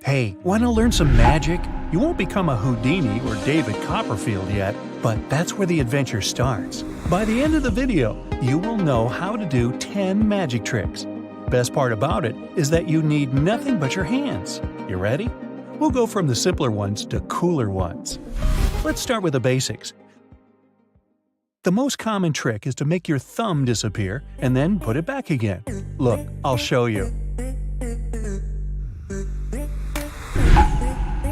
Hey, want to learn some magic? You won't become a Houdini or David Copperfield yet, but that's where the adventure starts. By the end of the video, you will know how to do 10 magic tricks. Best part about it is that you need nothing but your hands. You ready? We'll go from the simpler ones to cooler ones. Let's start with the basics. The most common trick is to make your thumb disappear and then put it back again. Look, I'll show you.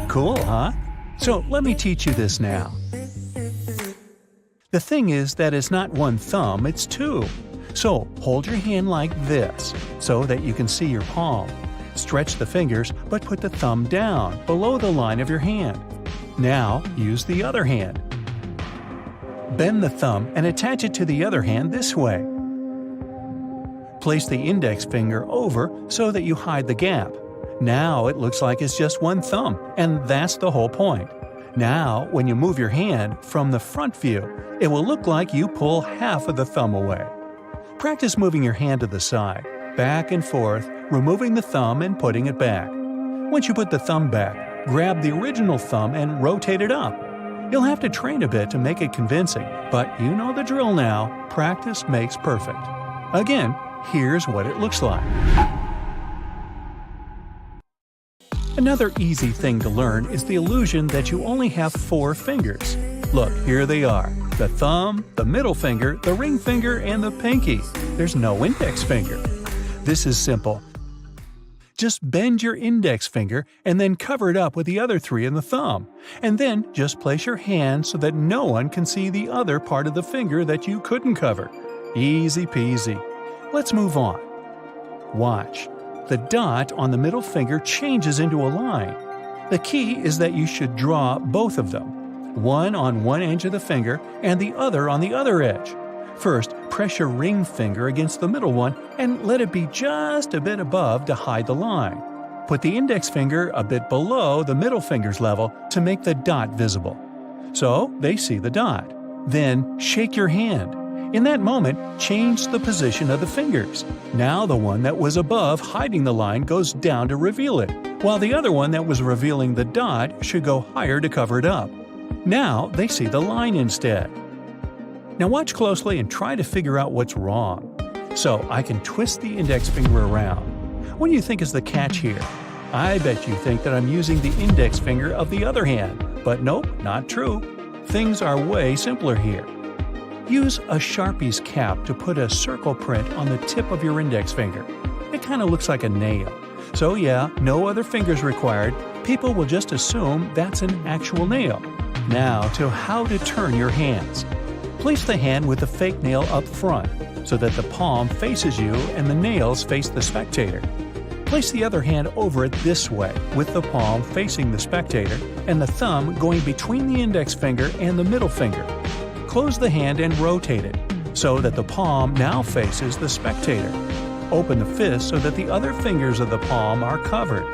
Cool, huh? So let me teach you this now. The thing is that it's not one thumb, it's two. So hold your hand like this so that you can see your palm. Stretch the fingers, but put the thumb down, below the line of your hand. Now use the other hand. Bend the thumb and attach it to the other hand this way. Place the index finger over so that you hide the gap. Now it looks like it's just one thumb, and that's the whole point. Now, when you move your hand from the front view, it will look like you pull half of the thumb away. Practice moving your hand to the side, back and forth, removing the thumb and putting it back. Once you put the thumb back, grab the original thumb and rotate it up. You'll have to train a bit to make it convincing, but you know the drill now. Practice makes perfect. Again, here's what it looks like. Another easy thing to learn is the illusion that you only have 4 fingers. Look, here they are. The thumb, the middle finger, the ring finger, and the pinky. There's no index finger. This is simple. Just bend your index finger and then cover it up with the other 3 in the thumb. And then just place your hand so that no one can see the other part of the finger that you couldn't cover. Easy peasy. Let's move on. Watch. The dot on the middle finger changes into a line. The key is that you should draw both of them, one on one edge of the finger and the other on the other edge. First, press your ring finger against the middle one and let it be just a bit above to hide the line. Put the index finger a bit below the middle finger's level to make the dot visible. So they see the dot. Then shake your hand. In that moment, change the position of the fingers. Now the one that was above hiding the line goes down to reveal it, while the other one that was revealing the dot should go higher to cover it up. Now they see the line instead. Now watch closely and try to figure out what's wrong. So I can twist the index finger around. What do you think is the catch here? I bet you think that I'm using the index finger of the other hand, but nope, not true. Things are way simpler here. Use a Sharpie's cap to put a circle print on the tip of your index finger. It kind of looks like a nail. So yeah, no other fingers required. People will just assume that's an actual nail. Now to how to turn your hands. Place the hand with the fake nail up front so that the palm faces you and the nails face the spectator. Place the other hand over it this way, with the palm facing the spectator and the thumb going between the index finger and the middle finger. Close the hand and rotate it so that the palm now faces the spectator. Open the fist so that the other fingers of the palm are covered.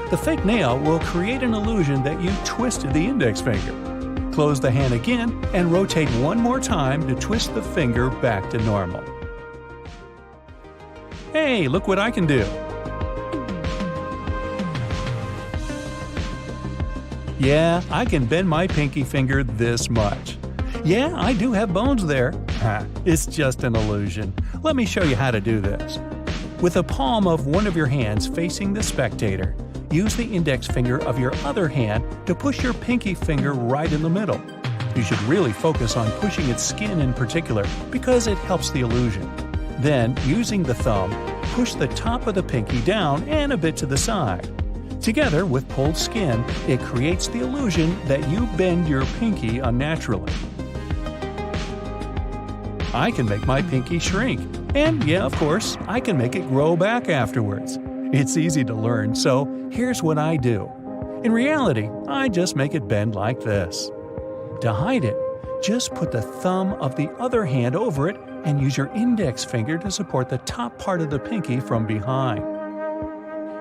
The fake nail will create an illusion that you twisted the index finger. Close the hand again and rotate one more time to twist the finger back to normal. Hey, look what I can do! Yeah, I can bend my pinky finger this much. Yeah, I do have bones there. It's just an illusion. Let me show you how to do this. With the palm of one of your hands facing the spectator, use the index finger of your other hand to push your pinky finger right in the middle. You should really focus on pushing its skin in particular because it helps the illusion. Then, using the thumb, push the top of the pinky down and a bit to the side. Together with pulled skin, it creates the illusion that you bend your pinky unnaturally. I can make my pinky shrink. And yeah, of course, I can make it grow back afterwards. It's easy to learn, so here's what I do. In reality, I just make it bend like this. To hide it, just put the thumb of the other hand over it and use your index finger to support the top part of the pinky from behind.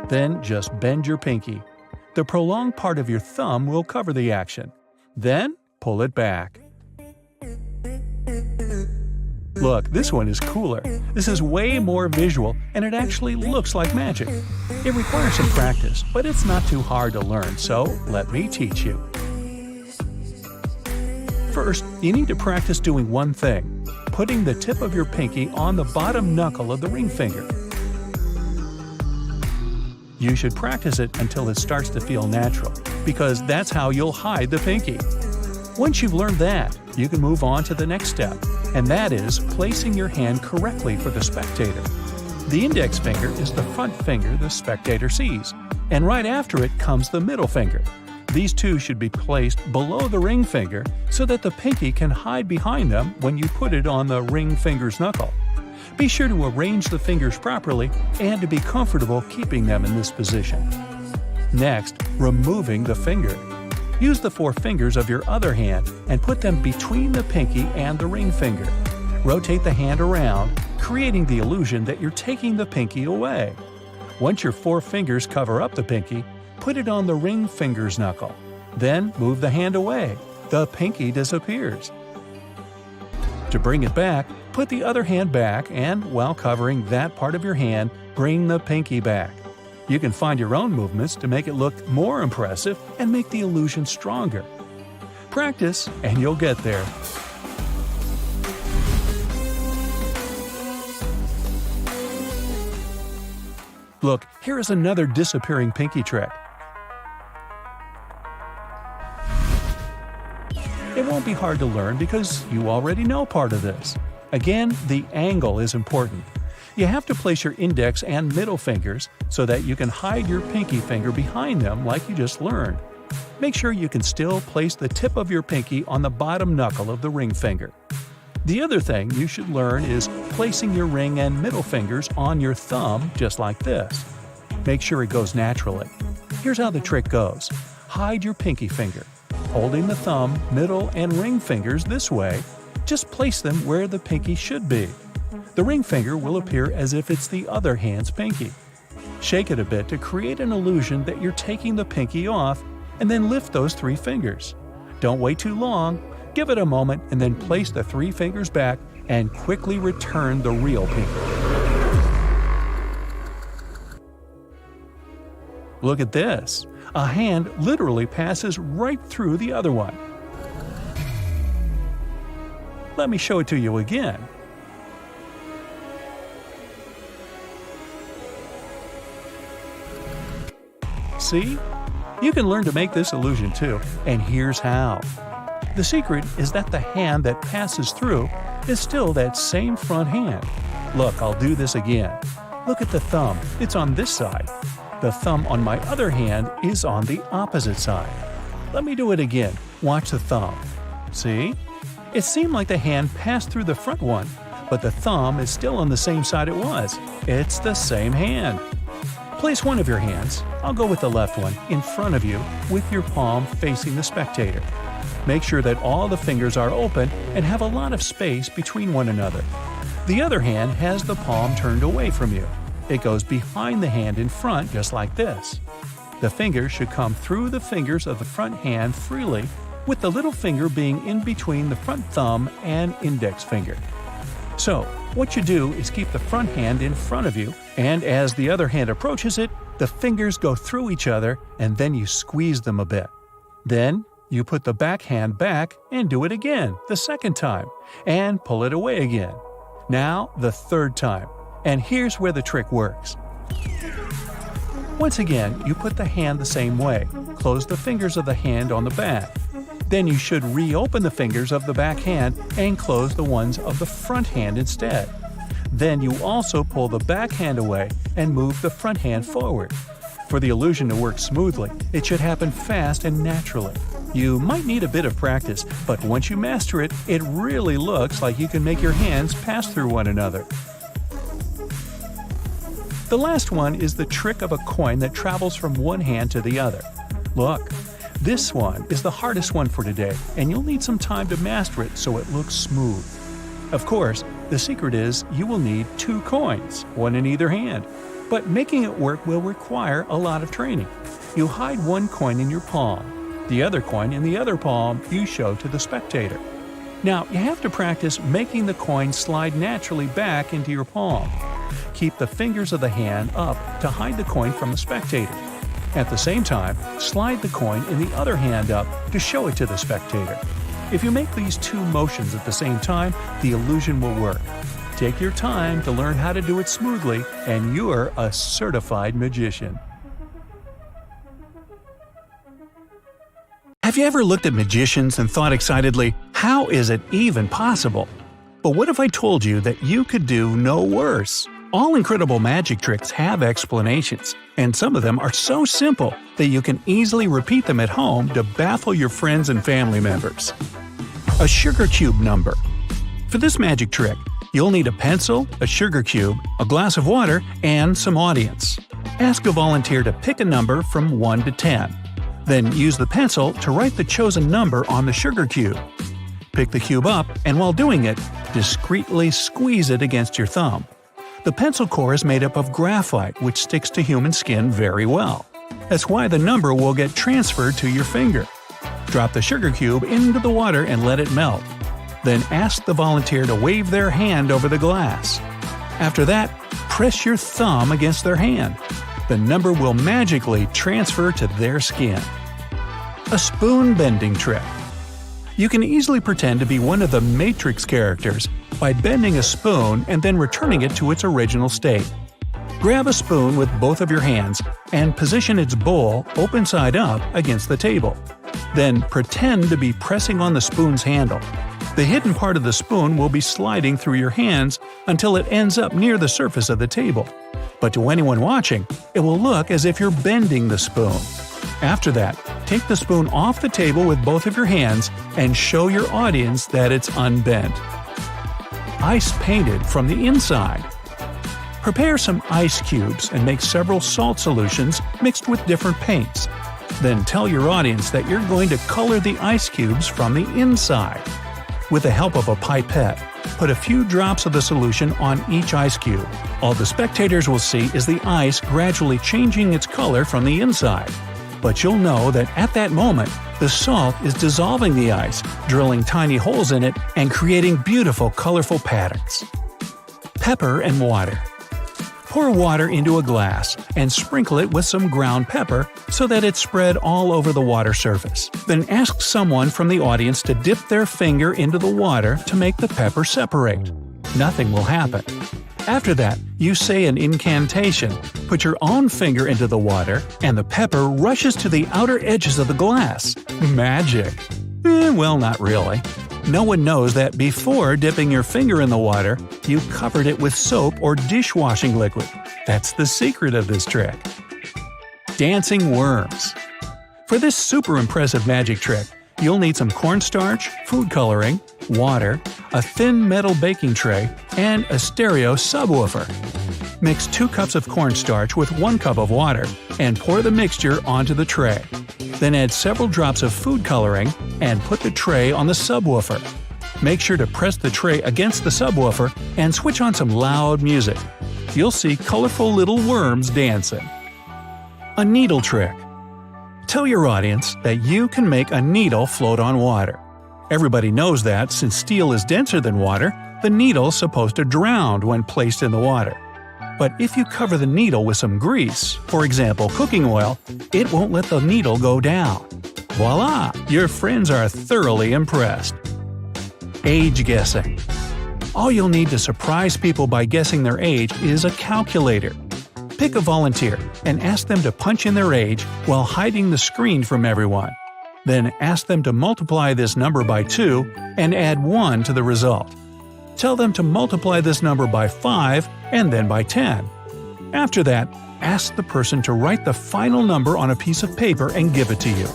Then just bend your pinky. The prolonged part of your thumb will cover the action. Then pull it back. Look, this one is cooler. This is way more visual, and it actually looks like magic. It requires some practice, but it's not too hard to learn, so let me teach you. First, you need to practice doing one thing: putting the tip of your pinky on the bottom knuckle of the ring finger. You should practice it until it starts to feel natural, because that's how you'll hide the pinky. Once you've learned that, you can move on to the next step, and that is placing your hand correctly for the spectator. The index finger is the front finger the spectator sees, and right after it comes the middle finger. These two should be placed below the ring finger so that the pinky can hide behind them when you put it on the ring finger's knuckle. Be sure to arrange the fingers properly and to be comfortable keeping them in this position. Next, removing the finger. Use the four fingers of your other hand and put them between the pinky and the ring finger. Rotate the hand around, creating the illusion that you're taking the pinky away. Once your four fingers cover up the pinky, put it on the ring finger's knuckle. Then move the hand away. The pinky disappears. To bring it back, put the other hand back and, while covering that part of your hand, bring the pinky back. You can find your own movements to make it look more impressive and make the illusion stronger. Practice, and you'll get there. Look, here is another disappearing pinky trick. It won't be hard to learn because you already know part of this. Again, the angle is important. You have to place your index and middle fingers so that you can hide your pinky finger behind them like you just learned. Make sure you can still place the tip of your pinky on the bottom knuckle of the ring finger. The other thing you should learn is placing your ring and middle fingers on your thumb just like this. Make sure it goes naturally. Here's how the trick goes. Hide your pinky finger. Holding the thumb, middle, and ring fingers this way, just place them where the pinky should be. The ring finger will appear as if it's the other hand's pinky. Shake it a bit to create an illusion that you're taking the pinky off, and then lift those three fingers. Don't wait too long. Give it a moment and then place the three fingers back and quickly return the real pinky. Look at this. A hand literally passes right through the other one. Let me show it to you again. See? You can learn to make this illusion too, and here's how. The secret is that the hand that passes through is still that same front hand. Look, I'll do this again. Look at the thumb, it's on this side. The thumb on my other hand is on the opposite side. Let me do it again. Watch the thumb. See? It seemed like the hand passed through the front one, but the thumb is still on the same side it was. It's the same hand. Place one of your hands, I'll go with the left one, in front of you with your palm facing the spectator. Make sure that all the fingers are open and have a lot of space between one another. The other hand has the palm turned away from you. It goes behind the hand in front just like this. The fingers should come through the fingers of the front hand freely, with the little finger being in between the front thumb and index finger. So, what you do is keep the front hand in front of you, and as the other hand approaches it, the fingers go through each other and then you squeeze them a bit. Then, you put the back hand back and do it again, the second time, and pull it away again. Now, the third time. And here's where the trick works. Once again, you put the hand the same way. Close the fingers of the hand on the back. Then you should reopen the fingers of the back hand and close the ones of the front hand instead. Then you also pull the back hand away and move the front hand forward. For the illusion to work smoothly, it should happen fast and naturally. You might need a bit of practice, but once you master it, it really looks like you can make your hands pass through one another. The last one is the trick of a coin that travels from one hand to the other. Look, this one is the hardest one for today, and you'll need some time to master it so it looks smooth. Of course, the secret is you will need 2 coins, one in either hand, but making it work will require a lot of training. You hide one coin in your palm. The other coin in the other palm you show to the spectator. Now, you have to practice making the coin slide naturally back into your palm. Keep the fingers of the hand up to hide the coin from the spectator. At the same time, slide the coin in the other hand up to show it to the spectator. If you make these two motions at the same time, the illusion will work. Take your time to learn how to do it smoothly, and you're a certified magician. Have you ever looked at magicians and thought excitedly, how is it even possible? But what if I told you that you could do no worse? All incredible magic tricks have explanations, and some of them are so simple that you can easily repeat them at home to baffle your friends and family members. A sugar cube number. For this magic trick, you'll need a pencil, a sugar cube, a glass of water, and some audience. Ask a volunteer to pick a number from 1 to 10. Then use the pencil to write the chosen number on the sugar cube. Pick the cube up, and while doing it, discreetly squeeze it against your thumb. The pencil core is made up of graphite, which sticks to human skin very well. That's why the number will get transferred to your finger. Drop the sugar cube into the water and let it melt. Then ask the volunteer to wave their hand over the glass. After that, press your thumb against their hand. The number will magically transfer to their skin. A spoon bending trick. You can easily pretend to be one of the Matrix characters by bending a spoon and then returning it to its original state. Grab a spoon with both of your hands and position its bowl open side up against the table. Then pretend to be pressing on the spoon's handle. The hidden part of the spoon will be sliding through your hands until it ends up near the surface of the table. But to anyone watching, it will look as if you're bending the spoon. After that, take the spoon off the table with both of your hands and show your audience that it's unbent. Ice painted from the inside. Prepare some ice cubes and make several salt solutions mixed with different paints. Then tell your audience that you're going to color the ice cubes from the inside. With the help of a pipette, put a few drops of the solution on each ice cube. All the spectators will see is the ice gradually changing its color from the inside. But you'll know that at that moment, the salt is dissolving the ice, drilling tiny holes in it, and creating beautiful, colorful patterns. Pepper and water. Pour water into a glass and sprinkle it with some ground pepper so that it's spread all over the water surface. Then ask someone from the audience to dip their finger into the water to make the pepper separate. Nothing will happen. After that, you say an incantation, put your own finger into the water, and the pepper rushes to the outer edges of the glass. Magic! Well, not really. No one knows that before dipping your finger in the water, you covered it with soap or dishwashing liquid. That's the secret of this trick. Dancing worms. For this super impressive magic trick, you'll need some cornstarch, food coloring, water, a thin metal baking tray, and a stereo subwoofer. Mix 2 cups of cornstarch with 1 cup of water and pour the mixture onto the tray. Then add several drops of food coloring and put the tray on the subwoofer. Make sure to press the tray against the subwoofer and switch on some loud music. You'll see colorful little worms dancing. A needle trick. Tell your audience that you can make a needle float on water. Everybody knows that since steel is denser than water, the needle's supposed to drown when placed in the water. But if you cover the needle with some grease, for example cooking oil, it won't let the needle go down. Voila! Your friends are thoroughly impressed. Age guessing. All you'll need to surprise people by guessing their age is a calculator. Pick a volunteer and ask them to punch in their age while hiding the screen from everyone. Then ask them to multiply this number by 2 and add 1 to the result. Tell them to multiply this number by 5 and then by 10. After that, ask the person to write the final number on a piece of paper and give it to you.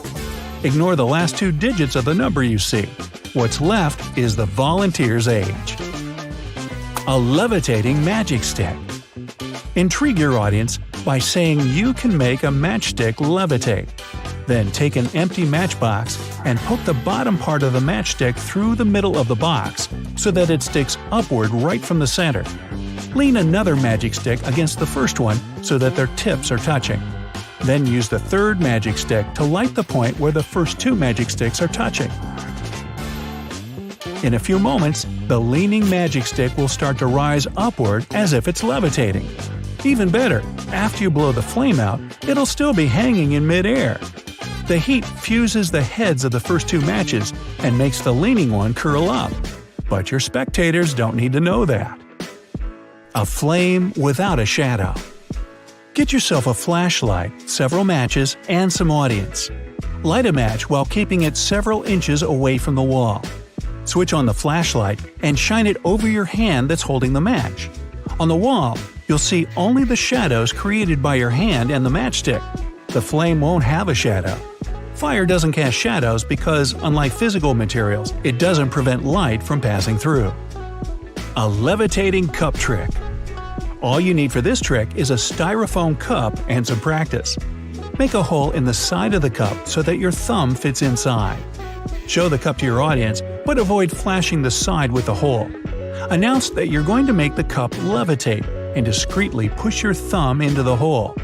Ignore the last 2 digits of the number you see. What's left is the volunteer's age. A levitating magic stick. Intrigue your audience by saying you can make a matchstick levitate. Then take an empty matchbox and poke the bottom part of the matchstick through the middle of the box so that it sticks upward right from the center. Lean another magic stick against the first one so that their tips are touching. Then use the third magic stick to light the point where the first 2 magic sticks are touching. In a few moments, the leaning magic stick will start to rise upward as if it's levitating. Even better, after you blow the flame out, it'll still be hanging in midair. The heat fuses the heads of the first two matches and makes the leaning one curl up. But your spectators don't need to know that. A flame without a shadow. Get yourself a flashlight, several matches, and some audience. Light a match while keeping it several inches away from the wall. Switch on the flashlight and shine it over your hand that's holding the match. On the wall, you'll see only the shadows created by your hand and the matchstick. The flame won't have a shadow. Fire doesn't cast shadows because, unlike physical materials, it doesn't prevent light from passing through. A levitating cup trick. All you need for this trick is a styrofoam cup and some practice. Make a hole in the side of the cup so that your thumb fits inside. Show the cup to your audience, but avoid flashing the side with the hole. Announce that you're going to make the cup levitate and discreetly push your thumb into the hole.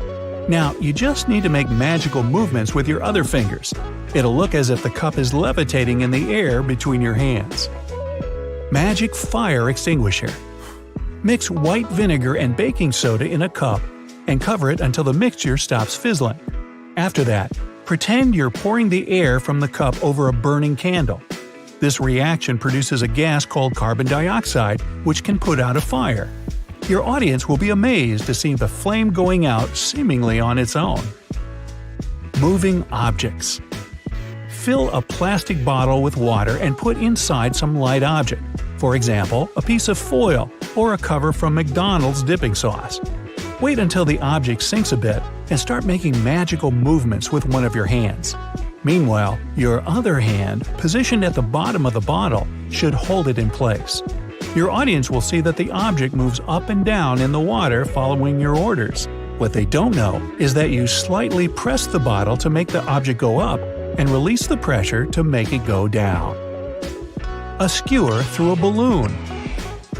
Now, you just need to make magical movements with your other fingers. It'll look as if the cup is levitating in the air between your hands. Magic fire extinguisher. Mix white vinegar and baking soda in a cup and cover it until the mixture stops fizzling. After that, pretend you're pouring the air from the cup over a burning candle. This reaction produces a gas called carbon dioxide, which can put out a fire. Your audience will be amazed to see the flame going out seemingly on its own. Moving objects. Fill a plastic bottle with water and put inside some light object, for example, a piece of foil or a cover from McDonald's dipping sauce. Wait until the object sinks a bit and start making magical movements with one of your hands. Meanwhile, your other hand, positioned at the bottom of the bottle, should hold it in place. Your audience will see that the object moves up and down in the water following your orders. What they don't know is that you slightly press the bottle to make the object go up and release the pressure to make it go down. A skewer through a balloon.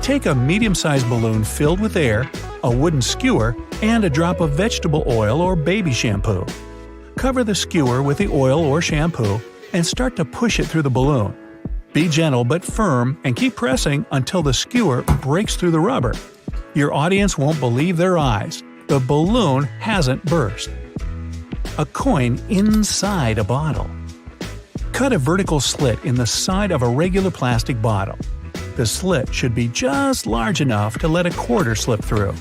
Take a medium-sized balloon filled with air, a wooden skewer, and a drop of vegetable oil or baby shampoo. Cover the skewer with the oil or shampoo and start to push it through the balloon. Be gentle but firm and keep pressing until the skewer breaks through the rubber. Your audience won't believe their eyes. The balloon hasn't burst. A coin inside a bottle. Cut a vertical slit in the side of a regular plastic bottle. The slit should be just large enough to let a quarter slip through.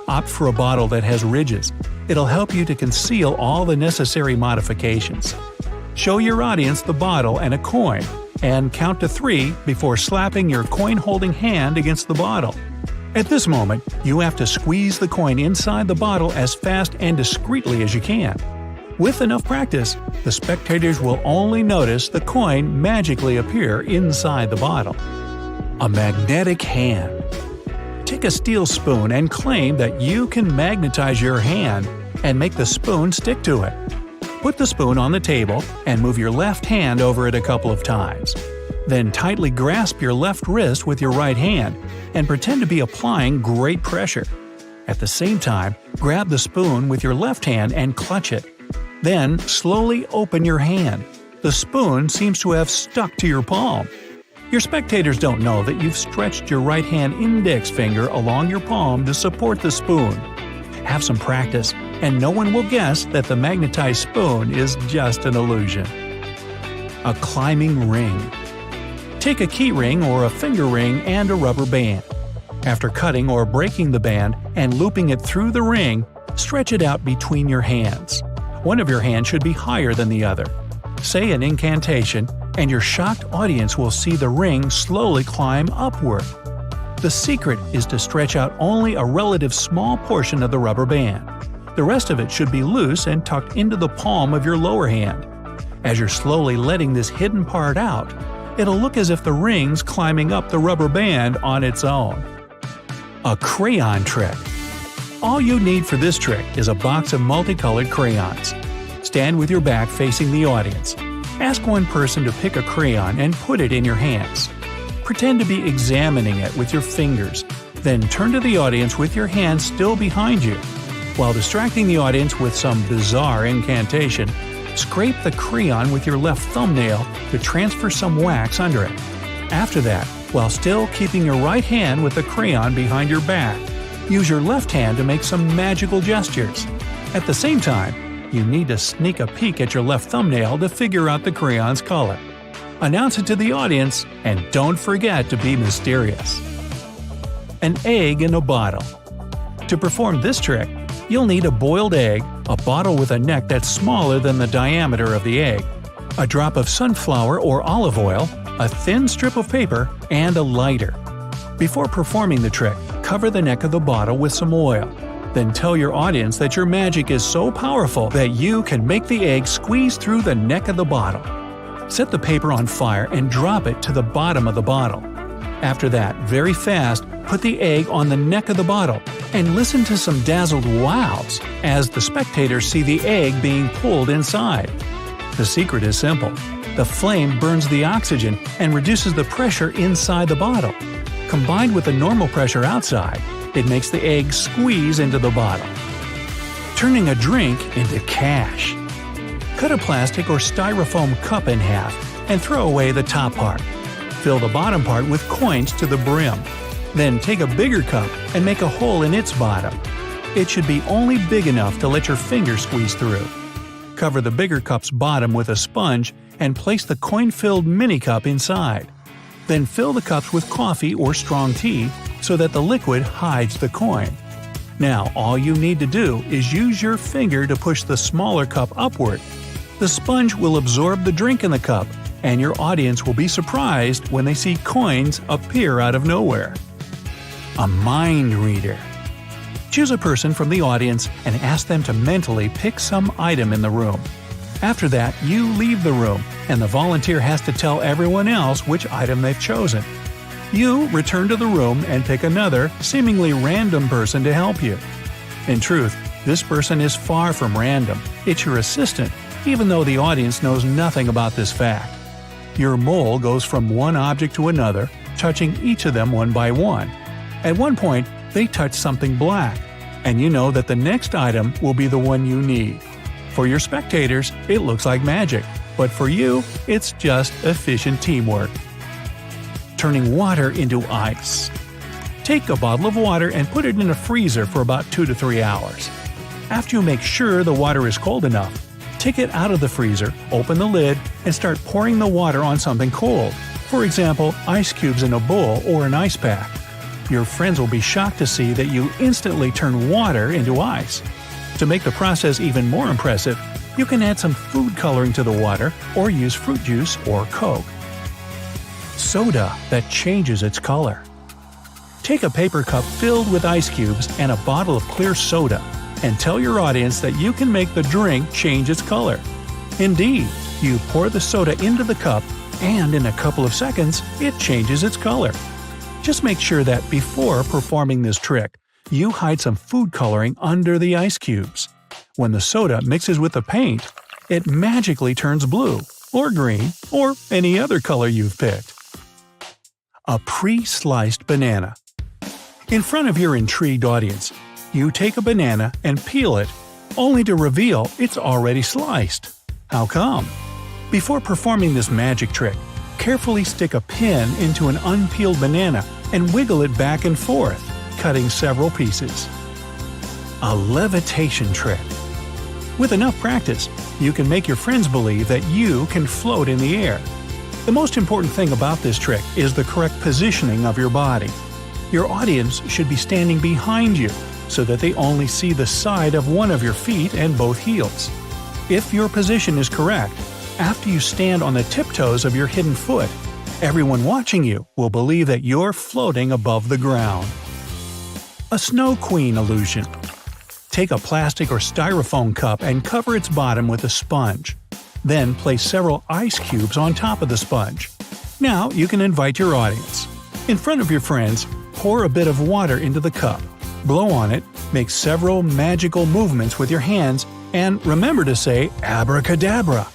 Opt for a bottle that has ridges. It'll help you to conceal all the necessary modifications. Show your audience the bottle and a coin, and count to 3 before slapping your coin-holding hand against the bottle. At this moment, you have to squeeze the coin inside the bottle as fast and discreetly as you can. With enough practice, the spectators will only notice the coin magically appear inside the bottle. A magnetic hand. Take a steel spoon and claim that you can magnetize your hand and make the spoon stick to it. Put the spoon on the table and move your left hand over it a couple of times. Then tightly grasp your left wrist with your right hand and pretend to be applying great pressure. At the same time, grab the spoon with your left hand and clutch it. Then slowly open your hand. The spoon seems to have stuck to your palm. Your spectators don't know that you've stretched your right hand index finger along your palm to support the spoon. Have some practice, and no one will guess that the magnetized spoon is just an illusion. A climbing ring. Take a key ring or a finger ring and a rubber band. After cutting or breaking the band and looping it through the ring, stretch it out between your hands. One of your hands should be higher than the other. Say an incantation, and your shocked audience will see the ring slowly climb upward. The secret is to stretch out only a relative small portion of the rubber band. The rest of it should be loose and tucked into the palm of your lower hand. As you're slowly letting this hidden part out, it'll look as if the ring's climbing up the rubber band on its own. A crayon trick. All you need for this trick is a box of multicolored crayons. Stand with your back facing the audience. Ask one person to pick a crayon and put it in your hands. Pretend to be examining it with your fingers, then turn to the audience with your hands still behind you. While distracting the audience with some bizarre incantation, scrape the crayon with your left thumbnail to transfer some wax under it. After that, while still keeping your right hand with the crayon behind your back, use your left hand to make some magical gestures. At the same time, you need to sneak a peek at your left thumbnail to figure out the crayon's color. Announce it to the audience, and don't forget to be mysterious. An egg in a bottle. To perform this trick, you'll need a boiled egg, a bottle with a neck that's smaller than the diameter of the egg, a drop of sunflower or olive oil, a thin strip of paper, and a lighter. Before performing the trick, cover the neck of the bottle with some oil. Then tell your audience that your magic is so powerful that you can make the egg squeeze through the neck of the bottle. Set the paper on fire and drop it to the bottom of the bottle. After that, very fast, put the egg on the neck of the bottle and listen to some dazzled wows as the spectators see the egg being pulled inside. The secret is simple. The flame burns the oxygen and reduces the pressure inside the bottle. Combined with the normal pressure outside, it makes the egg squeeze into the bottle. Turning a drink into cash. Cut a plastic or styrofoam cup in half and throw away the top part. Fill the bottom part with coins to the brim. Then take a bigger cup and make a hole in its bottom. It should be only big enough to let your finger squeeze through. Cover the bigger cup's bottom with a sponge and place the coin-filled mini cup inside. Then fill the cups with coffee or strong tea so that the liquid hides the coin. Now all you need to do is use your finger to push the smaller cup upward. The sponge will absorb the drink in the cup, and your audience will be surprised when they see coins appear out of nowhere. A mind reader. Choose a person from the audience and ask them to mentally pick some item in the room. After that, you leave the room, and the volunteer has to tell everyone else which item they've chosen. You return to the room and pick another, seemingly random person to help you. In truth, this person is far from random. It's your assistant, even though the audience knows nothing about this fact. Your mole goes from one object to another, touching each of them one by one. At one point, they touch something black, and you know that the next item will be the one you need. For your spectators, it looks like magic, but for you, it's just efficient teamwork. Turning water into ice. Take a bottle of water and put it in a freezer for about 2 to 3 hours. After you make sure the water is cold enough, take it out of the freezer, open the lid, and start pouring the water on something cold. For example, ice cubes in a bowl or an ice pack. Your friends will be shocked to see that you instantly turn water into ice. To make the process even more impressive, you can add some food coloring to the water or use fruit juice or Coke. Soda that changes its color. Take a paper cup filled with ice cubes and a bottle of clear soda, and tell your audience that you can make the drink change its color. Indeed, you pour the soda into the cup, and in a couple of seconds, it changes its color. Just make sure that before performing this trick, you hide some food coloring under the ice cubes. When the soda mixes with the paint, it magically turns blue, or green, or any other color you've picked. A pre-sliced banana. In front of your intrigued audience, you take a banana and peel it, only to reveal it's already sliced. How come? Before performing this magic trick, carefully stick a pin into an unpeeled banana and wiggle it back and forth, cutting several pieces. A levitation trick. With enough practice, you can make your friends believe that you can float in the air. The most important thing about this trick is the correct positioning of your body. Your audience should be standing behind you, so that they only see the side of one of your feet and both heels. If your position is correct, after you stand on the tiptoes of your hidden foot, everyone watching you will believe that you're floating above the ground. A snow queen illusion. Take a plastic or styrofoam cup and cover its bottom with a sponge. Then place several ice cubes on top of the sponge. Now you can invite your audience. In front of your friends, pour a bit of water into the cup. Blow on it, make several magical movements with your hands, and remember to say abracadabra.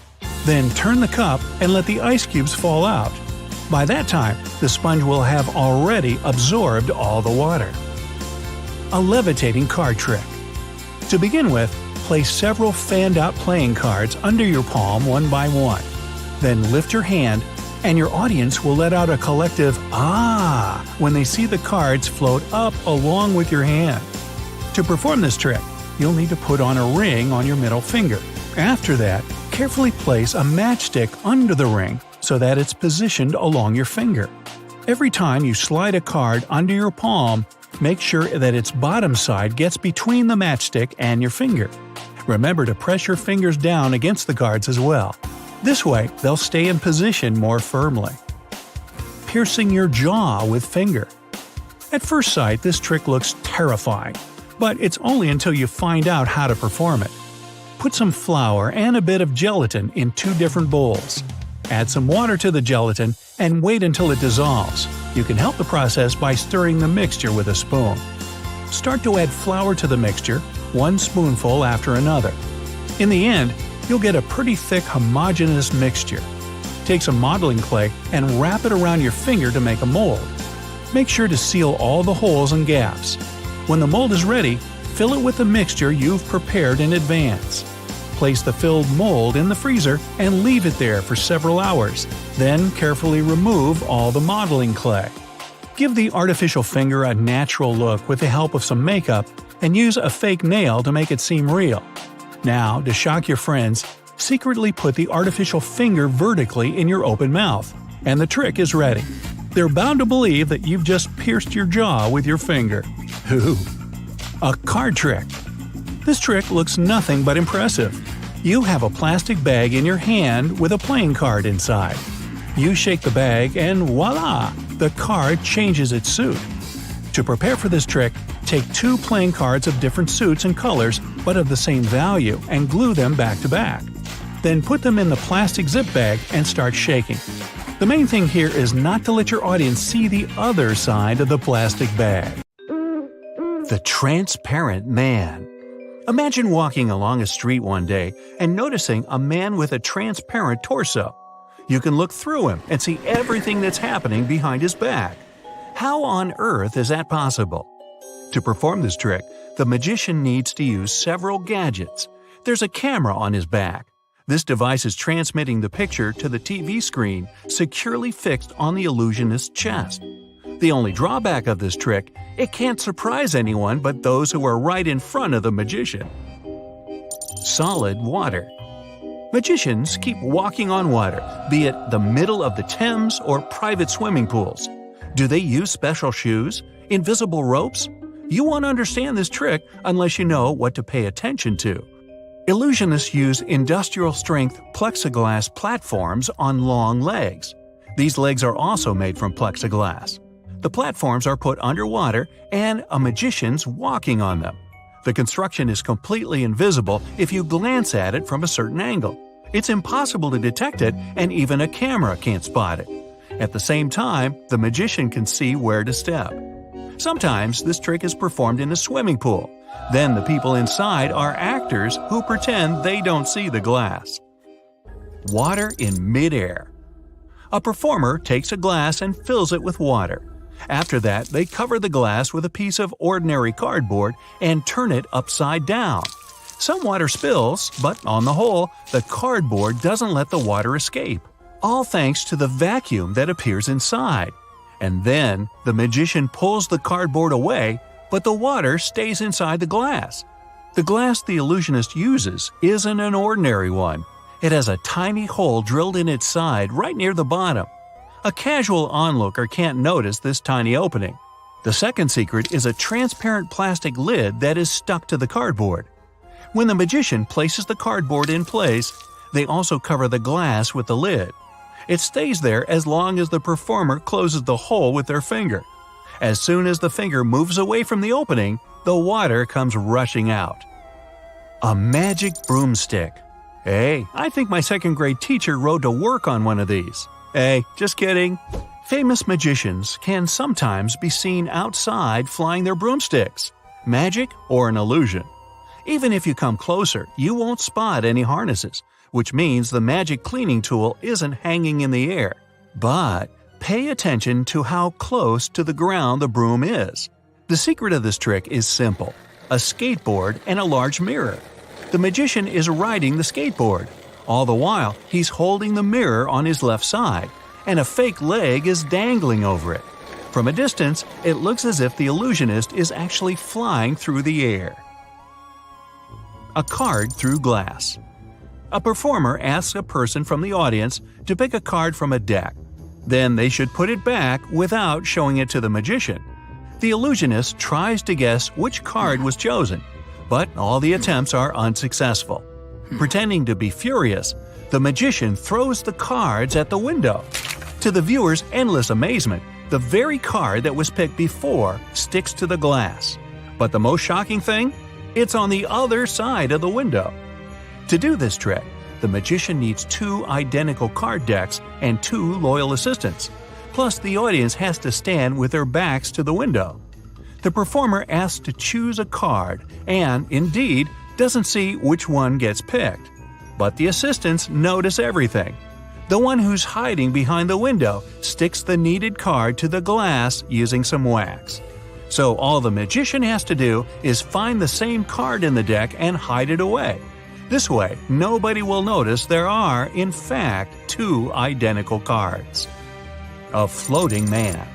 Then turn the cup and let the ice cubes fall out. By that time, the sponge will have already absorbed all the water. A levitating card trick. To begin with, place several fanned-out playing cards under your palm one by one. Then lift your hand, And your audience will let out a collective "ah" when they see the cards float up along with your hand. To perform this trick, you'll need to put on a ring on your middle finger. After that, carefully place a matchstick under the ring so that it's positioned along your finger. Every time you slide a card under your palm, make sure that its bottom side gets between the matchstick and your finger. Remember to press your fingers down against the cards as well. This way, they'll stay in position more firmly. Piercing your jaw with finger. At first sight, this trick looks terrifying, but it's only until you find out how to perform it. Put some flour and a bit of gelatin in 2 different bowls. Add some water to the gelatin and wait until it dissolves. You can help the process by stirring the mixture with a spoon. Start to add flour to the mixture, 1 spoonful after another. In the end, you'll get a pretty thick homogeneous mixture. Take some modeling clay and wrap it around your finger to make a mold. Make sure to seal all the holes and gaps. When the mold is ready, fill it with the mixture you've prepared in advance. Place the filled mold in the freezer and leave it there for several hours. Then carefully remove all the modeling clay. Give the artificial finger a natural look with the help of some makeup and use a fake nail to make it seem real. Now, to shock your friends, secretly put the artificial finger vertically in your open mouth, and the trick is ready. They're bound to believe that you've just pierced your jaw with your finger. Ooh. A card trick. This trick looks nothing but impressive. You have a plastic bag in your hand with a playing card inside. You shake the bag and voila! The card changes its suit. To prepare for this trick, take 2 playing cards of different suits and colors but of the same value and glue them back to back. Then put them in the plastic zip bag and start shaking. The main thing here is not to let your audience see the other side of the plastic bag. The transparent man. Imagine walking along a street one day and noticing a man with a transparent torso. You can look through him and see everything that's happening behind his back. How on earth is that possible? To perform this trick, the magician needs to use several gadgets. There's a camera on his back. This device is transmitting the picture to the TV screen securely fixed on the illusionist's chest. The only drawback of this trick, it can't surprise anyone but those who are right in front of the magician. Solid water. Magicians keep walking on water, be it the middle of the Thames or private swimming pools. Do they use special shoes? Invisible ropes? You won't understand this trick unless you know what to pay attention to. Illusionists use industrial-strength plexiglass platforms on long legs. These legs are also made from plexiglass. The platforms are put underwater and a magician's walking on them. The construction is completely invisible if you glance at it from a certain angle. It's impossible to detect it and even a camera can't spot it. At the same time, the magician can see where to step. Sometimes this trick is performed in a swimming pool. Then the people inside are actors who pretend they don't see the glass. Water in midair. A performer takes a glass and fills it with water. After that, they cover the glass with a piece of ordinary cardboard and turn it upside down. Some water spills, but on the whole, the cardboard doesn't let the water escape, all thanks to the vacuum that appears inside. And then, the magician pulls the cardboard away, but the water stays inside the glass. The glass the illusionist uses isn't an ordinary one. It has a tiny hole drilled in its side right near the bottom. A casual onlooker can't notice this tiny opening. The second secret is a transparent plastic lid that is stuck to the cardboard. When the magician places the cardboard in place, they also cover the glass with the lid. It stays there as long as the performer closes the hole with their finger. As soon as the finger moves away from the opening, the water comes rushing out. A magic broomstick. Hey, I think my second-grade teacher rode to work on one of these. Hey, just kidding. Famous magicians can sometimes be seen outside flying their broomsticks. Magic or an illusion? Even if you come closer, you won't spot any harnesses, which means the magic cleaning tool isn't hanging in the air. But pay attention to how close to the ground the broom is. The secret of this trick is simple: a skateboard and a large mirror. The magician is riding the skateboard. All the while, he's holding the mirror on his left side, and a fake leg is dangling over it. From a distance, it looks as if the illusionist is actually flying through the air. A card through glass. A performer asks a person from the audience to pick a card from a deck. Then they should put it back without showing it to the magician. The illusionist tries to guess which card was chosen, but all the attempts are unsuccessful. Pretending to be furious, the magician throws the cards at the window. To the viewer's endless amazement, the very card that was picked before sticks to the glass. But the most shocking thing? It's on the other side of the window. To do this trick, the magician needs 2 identical card decks and 2 loyal assistants. Plus, the audience has to stand with their backs to the window. The performer asks to choose a card and, indeed, doesn't see which one gets picked. But the assistants notice everything. The one who's hiding behind the window sticks the needed card to the glass using some wax. So all the magician has to do is find the same card in the deck and hide it away. This way, nobody will notice there are, in fact, 2 identical cards. A floating man.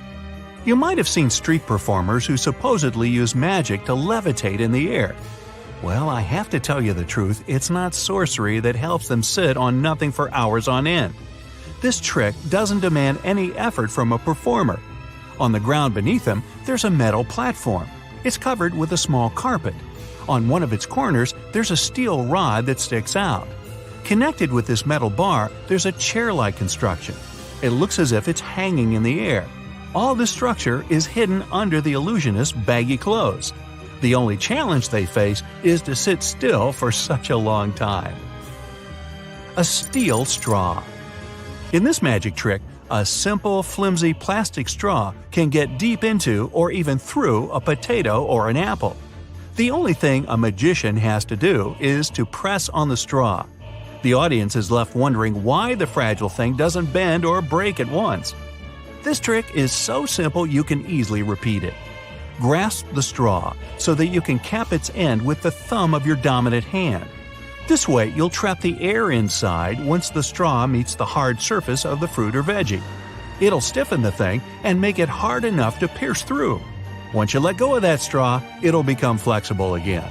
You might have seen street performers who supposedly use magic to levitate in the air. Well, I have to tell you the truth, it's not sorcery that helps them sit on nothing for hours on end. This trick doesn't demand any effort from a performer. On the ground beneath them, there's a metal platform. It's covered with a small carpet. On one of its corners, there's a steel rod that sticks out. Connected with this metal bar, there's a chair-like construction. It looks as if it's hanging in the air. All the structure is hidden under the illusionist's baggy clothes. The only challenge they face is to sit still for such a long time. A steel straw. In this magic trick, a simple, flimsy plastic straw can get deep into or even through a potato or an apple. The only thing a magician has to do is to press on the straw. The audience is left wondering why the fragile thing doesn't bend or break at once. This trick is so simple you can easily repeat it. Grasp the straw so that you can cap its end with the thumb of your dominant hand. This way you'll trap the air inside once the straw meets the hard surface of the fruit or veggie. It'll stiffen the thing and make it hard enough to pierce through. Once you let go of that straw, it'll become flexible again.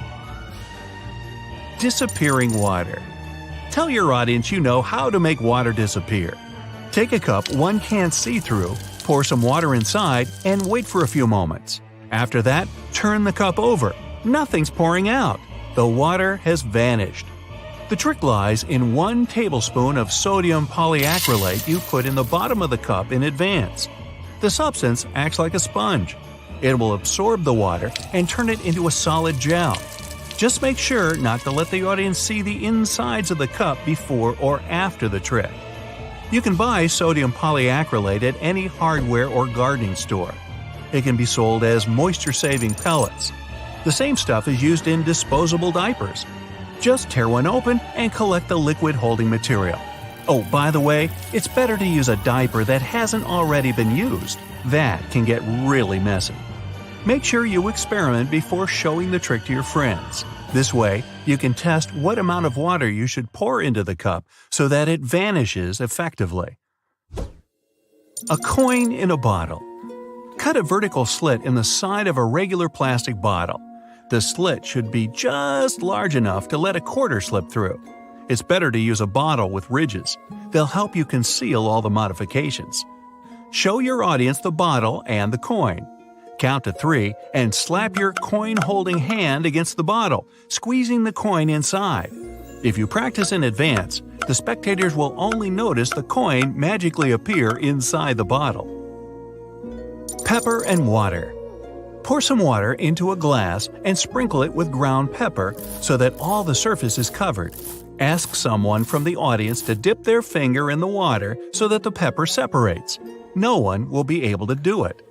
Disappearing water. Tell your audience you know how to make water disappear. Take a cup one can't see through, pour some water inside, and wait for a few moments. After that, turn the cup over. Nothing's pouring out. The water has vanished. The trick lies in 1 tablespoon of sodium polyacrylate you put in the bottom of the cup in advance. The substance acts like a sponge. It will absorb the water and turn it into a solid gel. Just make sure not to let the audience see the insides of the cup before or after the trick. You can buy sodium polyacrylate at any hardware or gardening store. It can be sold as moisture-saving pellets. The same stuff is used in disposable diapers. Just tear one open and collect the liquid holding material. Oh, by the way, it's better to use a diaper that hasn't already been used. That can get really messy. Make sure you experiment before showing the trick to your friends. This way, you can test what amount of water you should pour into the cup so that it vanishes effectively. A coin in a bottle. Cut a vertical slit in the side of a regular plastic bottle. The slit should be just large enough to let a quarter slip through. It's better to use a bottle with ridges. They'll help you conceal all the modifications. Show your audience the bottle and the coin. Count to 3 and slap your coin-holding hand against the bottle, squeezing the coin inside. If you practice in advance, the spectators will only notice the coin magically appear inside the bottle. Pepper and water. Pour some water into a glass and sprinkle it with ground pepper so that all the surface is covered. Ask someone from the audience to dip their finger in the water so that the pepper separates. No one will be able to do it.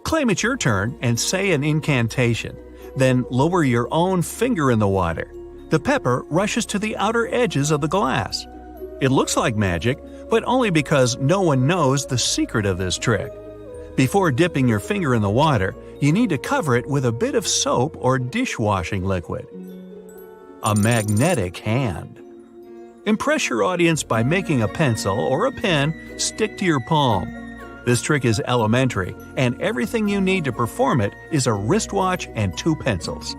Claim it's your turn and say an incantation. Then lower your own finger in the water. The pepper rushes to the outer edges of the glass. It looks like magic, but only because no one knows the secret of this trick. Before dipping your finger in the water, you need to cover it with a bit of soap or dishwashing liquid. A magnetic hand. Impress your audience by making a pencil or a pen stick to your palm. This trick is elementary, and everything you need to perform it is a wristwatch and 2 pencils.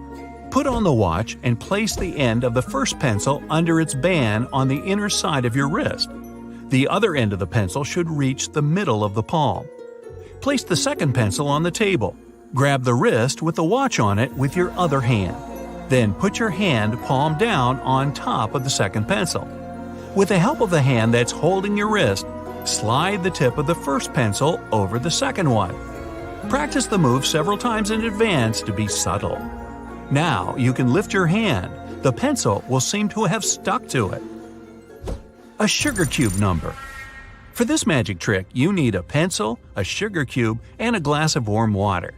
Put on the watch and place the end of the first pencil under its band on the inner side of your wrist. The other end of the pencil should reach the middle of the palm. Place the second pencil on the table. Grab the wrist with the watch on it with your other hand. Then put your hand palm down on top of the second pencil. With the help of the hand that's holding your wrist, slide the tip of the first pencil over the second one. Practice the move several times in advance to be subtle. Now you can lift your hand. The pencil will seem to have stuck to it. A sugar cube number. For this magic trick, you need a pencil, a sugar cube, and a glass of warm water.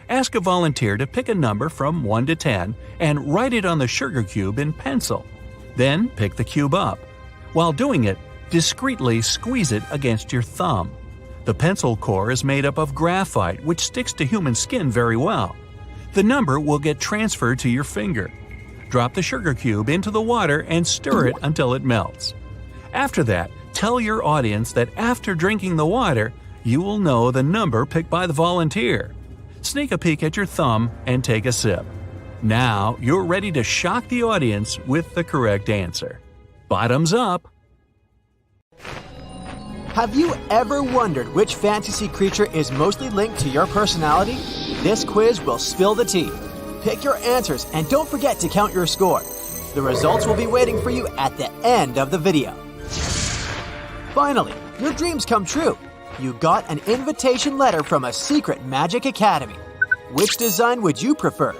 Ask a volunteer to pick a number from 1 to 10 and write it on the sugar cube in pencil. Then pick the cube up. While doing it, discreetly squeeze it against your thumb. The pencil core is made up of graphite, which sticks to human skin very well. The number will get transferred to your finger. Drop the sugar cube into the water and stir it until it melts. After that, tell your audience that after drinking the water, you will know the number picked by the volunteer. Sneak a peek at your thumb and take a sip. Now you're ready to shock the audience with the correct answer. Bottoms up! Have you ever wondered which fantasy creature is mostly linked to your personality? This quiz will spill the tea. Pick your answers and don't forget to count your score. The results will be waiting for you at the end of the video. Finally, your dreams come true. You got an invitation letter from a secret magic academy. Which design would you prefer?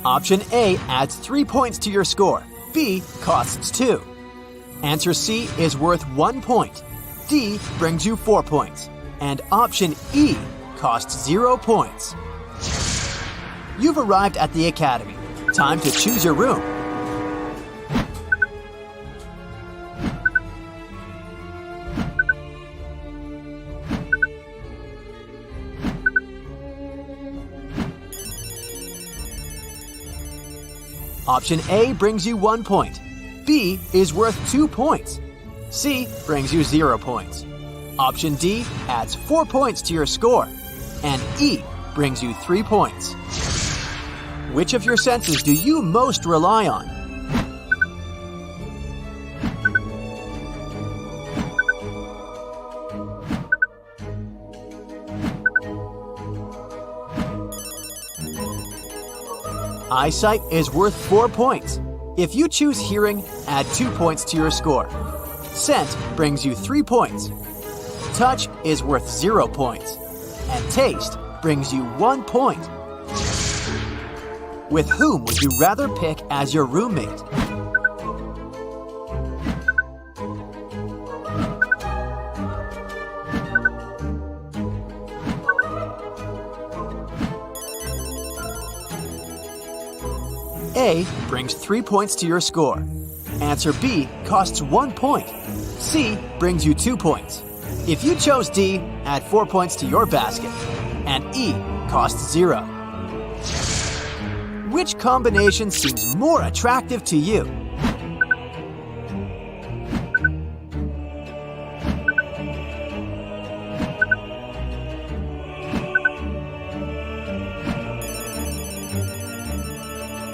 Option A adds 3 points to your score. B costs 2. Answer C is worth 1 point. D brings you 4 points. And option E costs 0 points. You've arrived at the academy. Time to choose your room. Option A brings you 1 point. B is worth 2 points. C brings you 0 points. Option D adds 4 points to your score. And E brings you 3 points. Which of your senses do you most rely on? Eyesight is worth 4 points. If you choose hearing, add 2 points to your score. Scent brings you 3 points. Touch is worth 0 points. And taste brings you 1 point. With whom would you rather pick as your roommate? A brings 3 points to your score. Answer B costs 1 point. C brings you 2 points. If you chose D, add 4 points to your basket. And E costs 0. Which combination seems more attractive to you?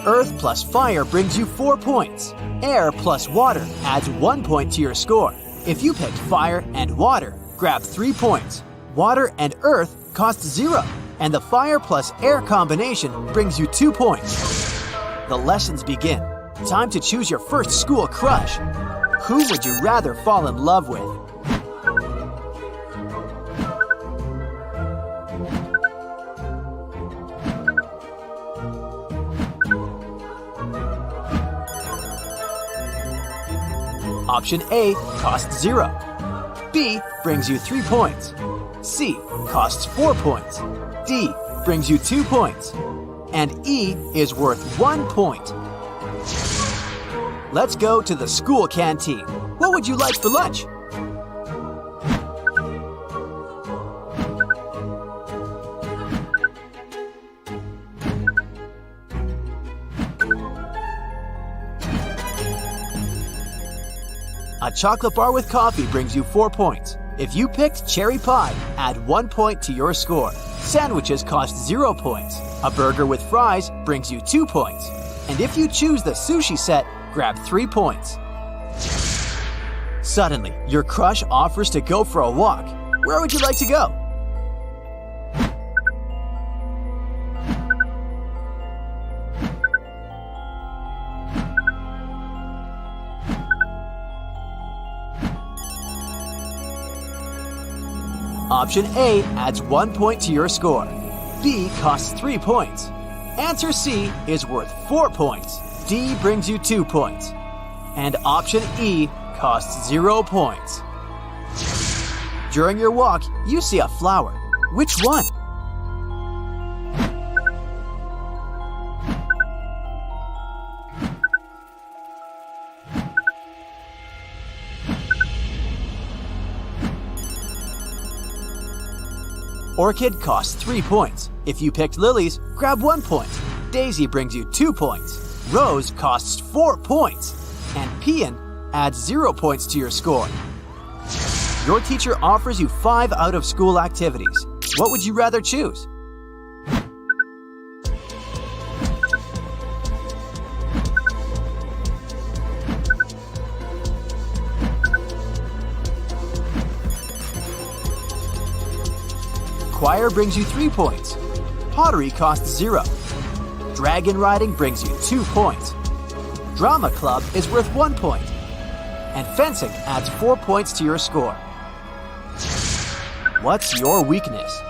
Earth plus fire brings you 4 points. Air plus water adds 1 point to your score. If you picked fire and water, grab 3 points. Water and earth cost 0. And the fire plus air combination brings you 2 points. The lessons begin. Time to choose your first school crush. Who would you rather fall in love with? Option A costs 0. B brings you 3 points. C costs 4 points. D brings you 2 points. And E is worth 1 point. Let's go to the school canteen. What would you like for lunch? A chocolate bar with coffee brings you 4 points. If you picked cherry pie, add 1 point to your score. Sandwiches cost 0 points. A burger with fries brings you 2 points. And if you choose the sushi set, grab 3 points. Suddenly, your crush offers to go for a walk. Where would you like to go? Option A adds 1 point to your score. B costs 3 points. Answer C is worth 4 points. D brings you 2 points. And option E costs 0 points. During your walk, you see a flower. Which one? Orchid costs 3 points. If you picked lilies, grab 1 point. Daisy brings you 2 points. Rose costs 4 points. And Peon adds 0 points to your score. Your teacher offers you 5 out-of-school activities. What would you rather choose? Choir brings you 3 points. Pottery costs 0. Dragon riding brings you 2 points. Drama club is worth 1 point. And fencing adds 4 points to your score. What's your weakness?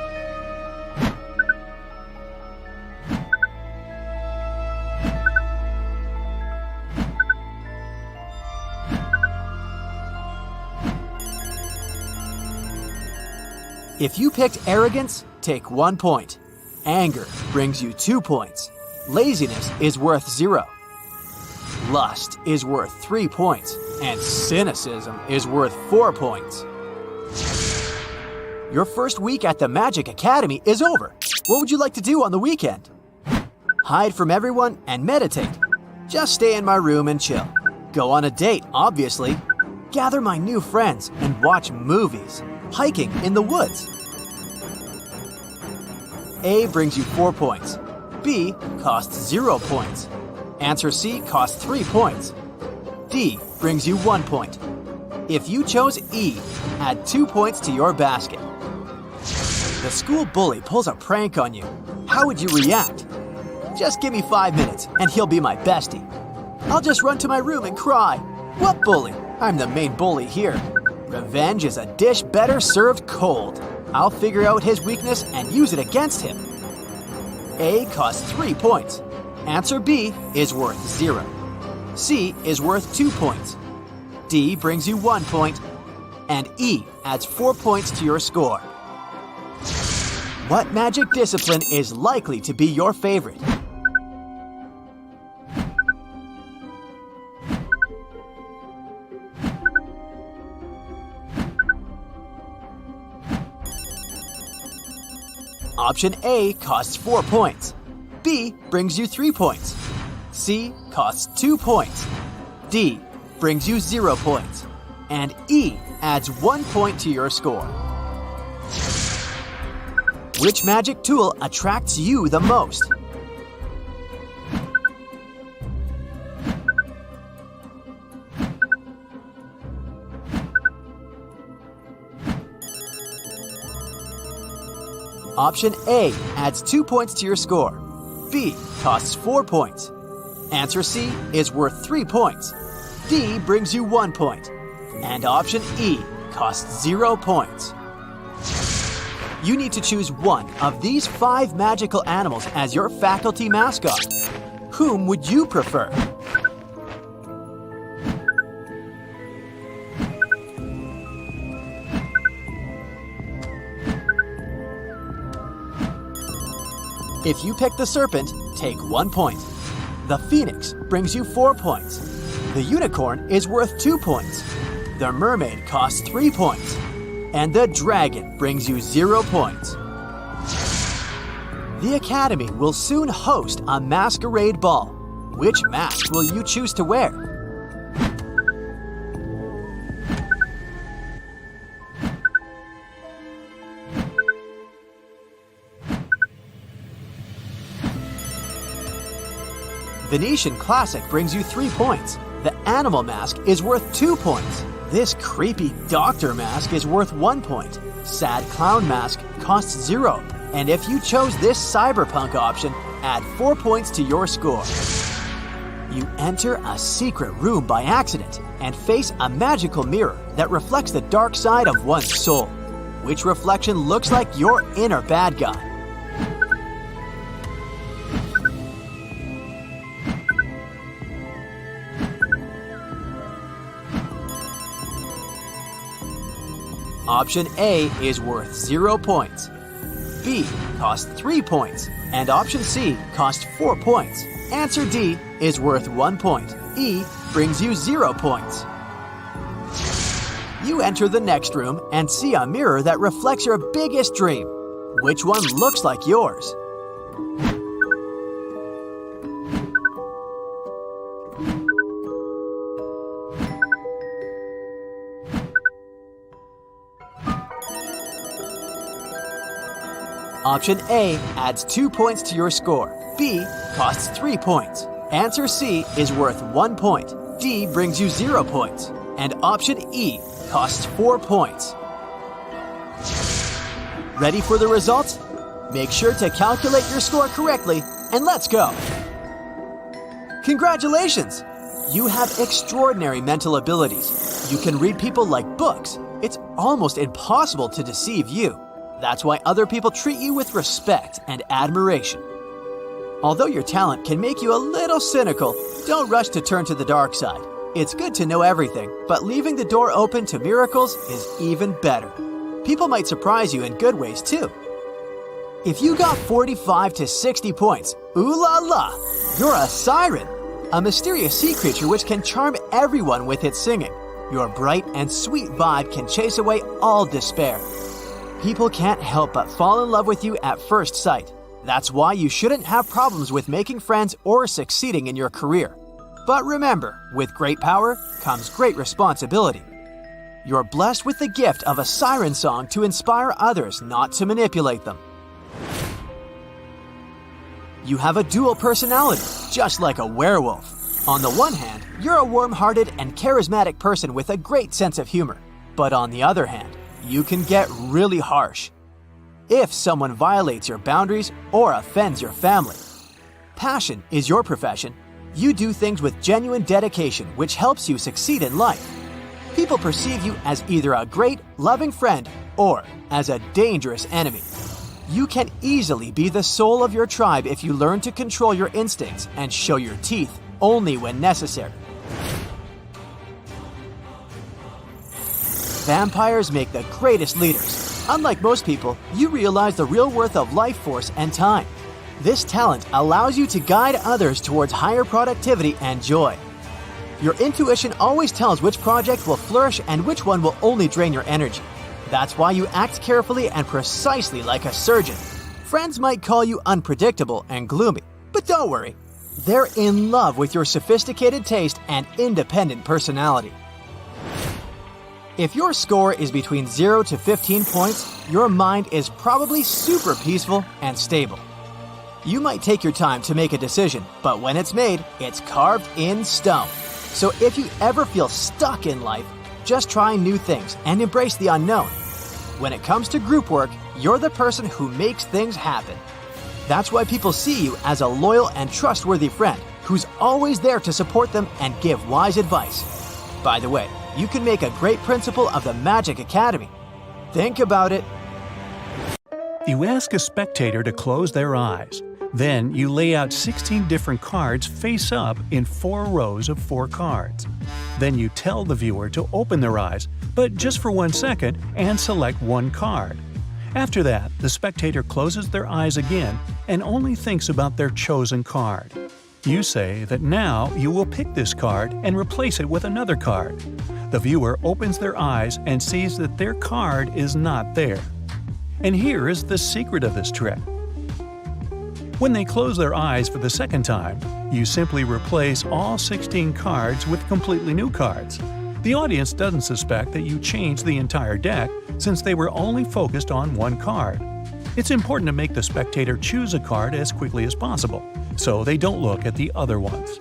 If you picked arrogance, take 1 point. Anger brings you 2 points. Laziness is worth 0. Lust is worth 3 points. And cynicism is worth 4 points. Your first week at the Magic Academy is over. What would you like to do on the weekend? Hide from everyone and meditate. Just stay in my room and chill. Go on a date, obviously. Gather my new friends and watch movies. Hiking in the woods. A brings you 4 points. B costs 0 points. Answer C costs 3 points. D brings you 1 point. If you chose E, add 2 points to your basket. The school bully pulls a prank on you. How would you react? Just give me 5 minutes and he'll be my bestie. I'll just run to my room and cry. What bully? I'm the main bully here. Revenge is a dish better served cold. I'll figure out his weakness and use it against him. A costs 3 points. Answer B is worth 0. C is worth 2 points. D brings you 1 point. And E adds 4 points to your score. What magic discipline is likely to be your favorite? Option A costs 4 points. B brings you 3 points. C costs 2 points. D brings you 0 points. And E adds 1 point to your score. Which magic tool attracts you the most? Option A adds 2 points to your score. B costs 4 points. Answer C is worth 3 points. D brings you 1 point. And option E costs 0 points. You need to choose one of these 5 magical animals as your faculty mascot. Whom would you prefer? If you pick the serpent, take 1 point. The phoenix brings you 4 points. The unicorn is worth 2 points. The mermaid costs 3 points. And the dragon brings you 0 points. The Academy will soon host a masquerade ball. Which mask will you choose to wear? Venetian Classic brings you 3 points. The Animal Mask is worth 2 points. This creepy Doctor Mask is worth 1 point. Sad Clown Mask costs 0. And if you chose this Cyberpunk option, add 4 points to your score. You enter a secret room by accident and face a magical mirror that reflects the dark side of one's soul. Which reflection looks like your inner bad guy? Option A is worth 0 points. B costs 3 points. And option C costs 4 points. Answer D is worth 1 point. E brings you 0 points. You enter the next room and see a mirror that reflects your biggest dream. Which one looks like yours? Option A adds 2 points to your score. B costs 3 points. Answer C is worth 1 point. D brings you 0 points. And option E costs 4 points. Ready for the results? Make sure to calculate your score correctly, and let's go! Congratulations! You have extraordinary mental abilities. You can read people like books. It's almost impossible to deceive you. That's why other people treat you with respect and admiration. Although your talent can make you a little cynical, don't rush to turn to the dark side. It's good to know everything, but leaving the door open to miracles is even better. People might surprise you in good ways too. If you got 45 to 60 points, ooh la la, you're a siren, a mysterious sea creature which can charm everyone with its singing. Your bright and sweet vibe can chase away all despair. People can't help but fall in love with you at first sight. That's why you shouldn't have problems with making friends or succeeding in your career. But remember, with great power comes great responsibility. You're blessed with the gift of a siren song to inspire others, not to manipulate them. You have a dual personality, just like a werewolf. On the one hand, you're a warm-hearted and charismatic person with a great sense of humor. But on the other hand, you can get really harsh if someone violates your boundaries or offends your family. Passion is your profession. You do things with genuine dedication, which helps you succeed in life. People perceive you as either a great, loving friend or as a dangerous enemy. You can easily be the soul of your tribe if you learn to control your instincts and show your teeth only when necessary. Vampires make the greatest leaders. Unlike most people, you realize the real worth of life force and time. This talent allows you to guide others towards higher productivity and joy. Your intuition always tells which project will flourish and which one will only drain your energy. That's why you act carefully and precisely like a surgeon. Friends might call you unpredictable and gloomy, but don't worry. They're in love with your sophisticated taste and independent personality. If your score is between 0 to 15 points, your mind is probably super peaceful and stable. You might take your time to make a decision, but when it's made, it's carved in stone. So if you ever feel stuck in life, just try new things and embrace the unknown. When it comes to group work, you're the person who makes things happen. That's why people see you as a loyal and trustworthy friend who's always there to support them and give wise advice. By the way, you can make a great principal of the Magic Academy. Think about it. You ask a spectator to close their eyes. Then you lay out 16 different cards face up in 4 rows of 4 cards. Then you tell the viewer to open their eyes, but just for 1 second, and select 1 card. After that, the spectator closes their eyes again and only thinks about their chosen card. You say that now you will pick this card and replace it with another card. The viewer opens their eyes and sees that their card is not there. And here is the secret of this trick. When they close their eyes for the second time, you simply replace all 16 cards with completely new cards. The audience doesn't suspect that you changed the entire deck since they were only focused on 1 card. It's important to make the spectator choose a card as quickly as possible, so they don't look at the other ones.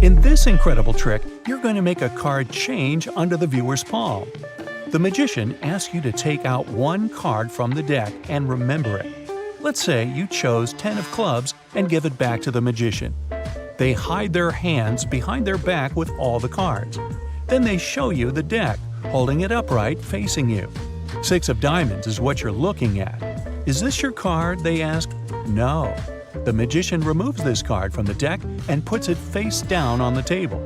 In this incredible trick, you're going to make a card change under the viewer's palm. The magician asks you to take out one card from the deck and remember it. Let's say you chose 10 of clubs and give it back to the magician. They hide their hands behind their back with all the cards. Then they show you the deck, holding it upright facing you. 6 of diamonds is what you're looking at. Is this your card? They ask. No. The magician removes this card from the deck and puts it face down on the table.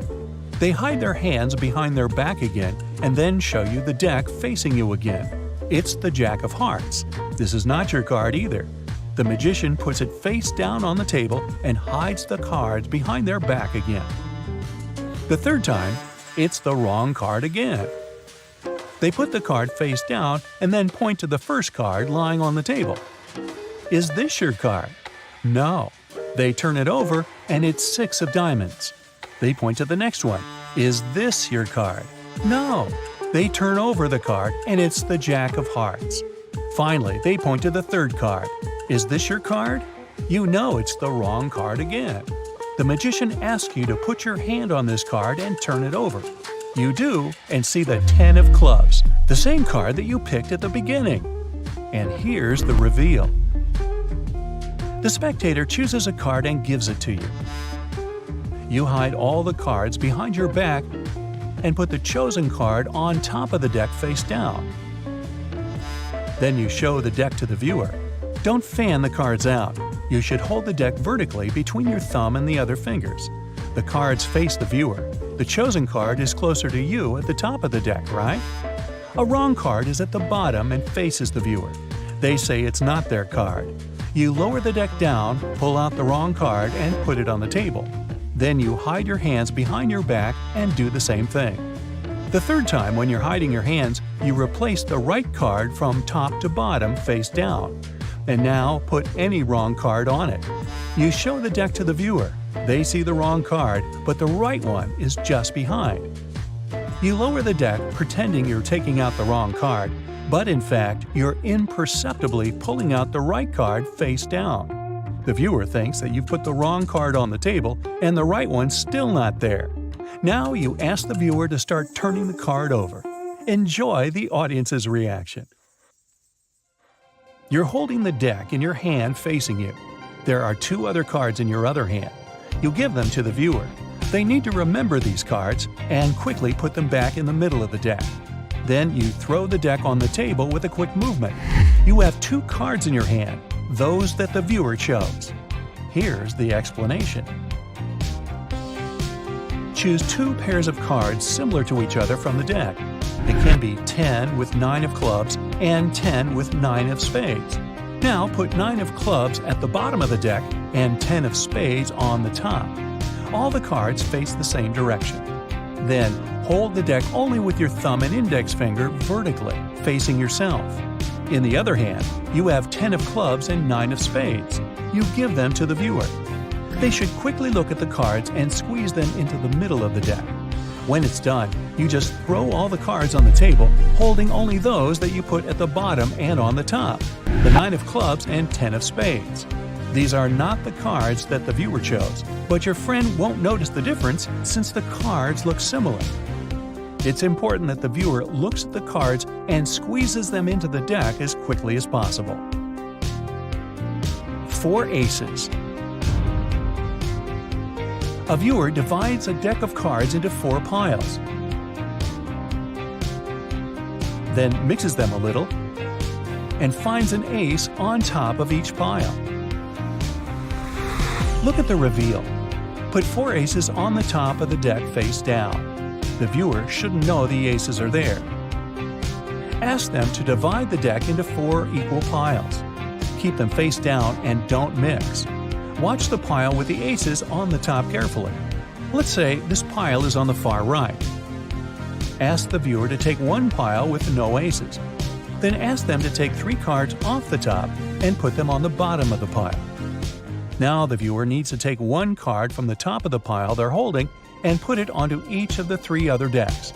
They hide their hands behind their back again and then show you the deck facing you again. It's the Jack of Hearts. This is not your card either. The magician puts it face down on the table and hides the cards behind their back again. The third time, it's the wrong card again. They put the card face down and then point to the first card lying on the table. Is this your card? No. They turn it over and it's 6 of diamonds. They point to the next one. Is this your card? No. They turn over the card and it's the Jack of Hearts. Finally, they point to the third card. Is this your card? You know it's the wrong card again. The magician asks you to put your hand on this card and turn it over. You do and see the 10 of clubs, the same card that you picked at the beginning. And here's the reveal. The spectator chooses a card and gives it to you. You hide all the cards behind your back and put the chosen card on top of the deck face down. Then you show the deck to the viewer. Don't fan the cards out. You should hold the deck vertically between your thumb and the other fingers. The cards face the viewer. The chosen card is closer to you at the top of the deck, right? A wrong card is at the bottom and faces the viewer. They say it's not their card. You lower the deck down, pull out the wrong card, and put it on the table. Then you hide your hands behind your back and do the same thing. The third time, when you're hiding your hands, you replace the right card from top to bottom face down. And now put any wrong card on it. You show the deck to the viewer. They see the wrong card, but the right one is just behind. You lower the deck pretending you're taking out the wrong card, but in fact, you're imperceptibly pulling out the right card face down. The viewer thinks that you've put the wrong card on the table and the right one's still not there. Now you ask the viewer to start turning the card over. Enjoy the audience's reaction. You're holding the deck in your hand facing you. There are 2 other cards in your other hand. You give them to the viewer. They need to remember these cards and quickly put them back in the middle of the deck. Then you throw the deck on the table with a quick movement. You have 2 cards in your hand, those that the viewer chose. Here's the explanation. Choose 2 pairs of cards similar to each other from the deck. It can be 10 with 9 of clubs and 10 with 9 of spades. Now put 9 of clubs at the bottom of the deck and 10 of spades on the top. All the cards face the same direction. Then hold the deck only with your thumb and index finger vertically, facing yourself. In the other hand, you have 10 of clubs and 9 of spades. You give them to the viewer. They should quickly look at the cards and squeeze them into the middle of the deck. When it's done, you just throw all the cards on the table, holding only those that you put at the bottom and on the top, the 9 of clubs and 10 of spades. These are not the cards that the viewer chose, but your friend won't notice the difference since the cards look similar. It's important that the viewer looks at the cards and squeezes them into the deck as quickly as possible. 4 aces. A viewer divides a deck of cards into 4 piles, then mixes them a little, and finds an ace on top of each pile. Look at the reveal. Put 4 aces on the top of the deck face down. The viewer shouldn't know the aces are there. Ask them to divide the deck into 4 equal piles. Keep them face down and don't mix. Watch the pile with the aces on the top carefully. Let's say this pile is on the far right. Ask the viewer to take 1 pile with no aces. Then ask them to take 3 cards off the top and put them on the bottom of the pile. Now the viewer needs to take 1 card from the top of the pile they're holding and put it onto each of the 3 other decks.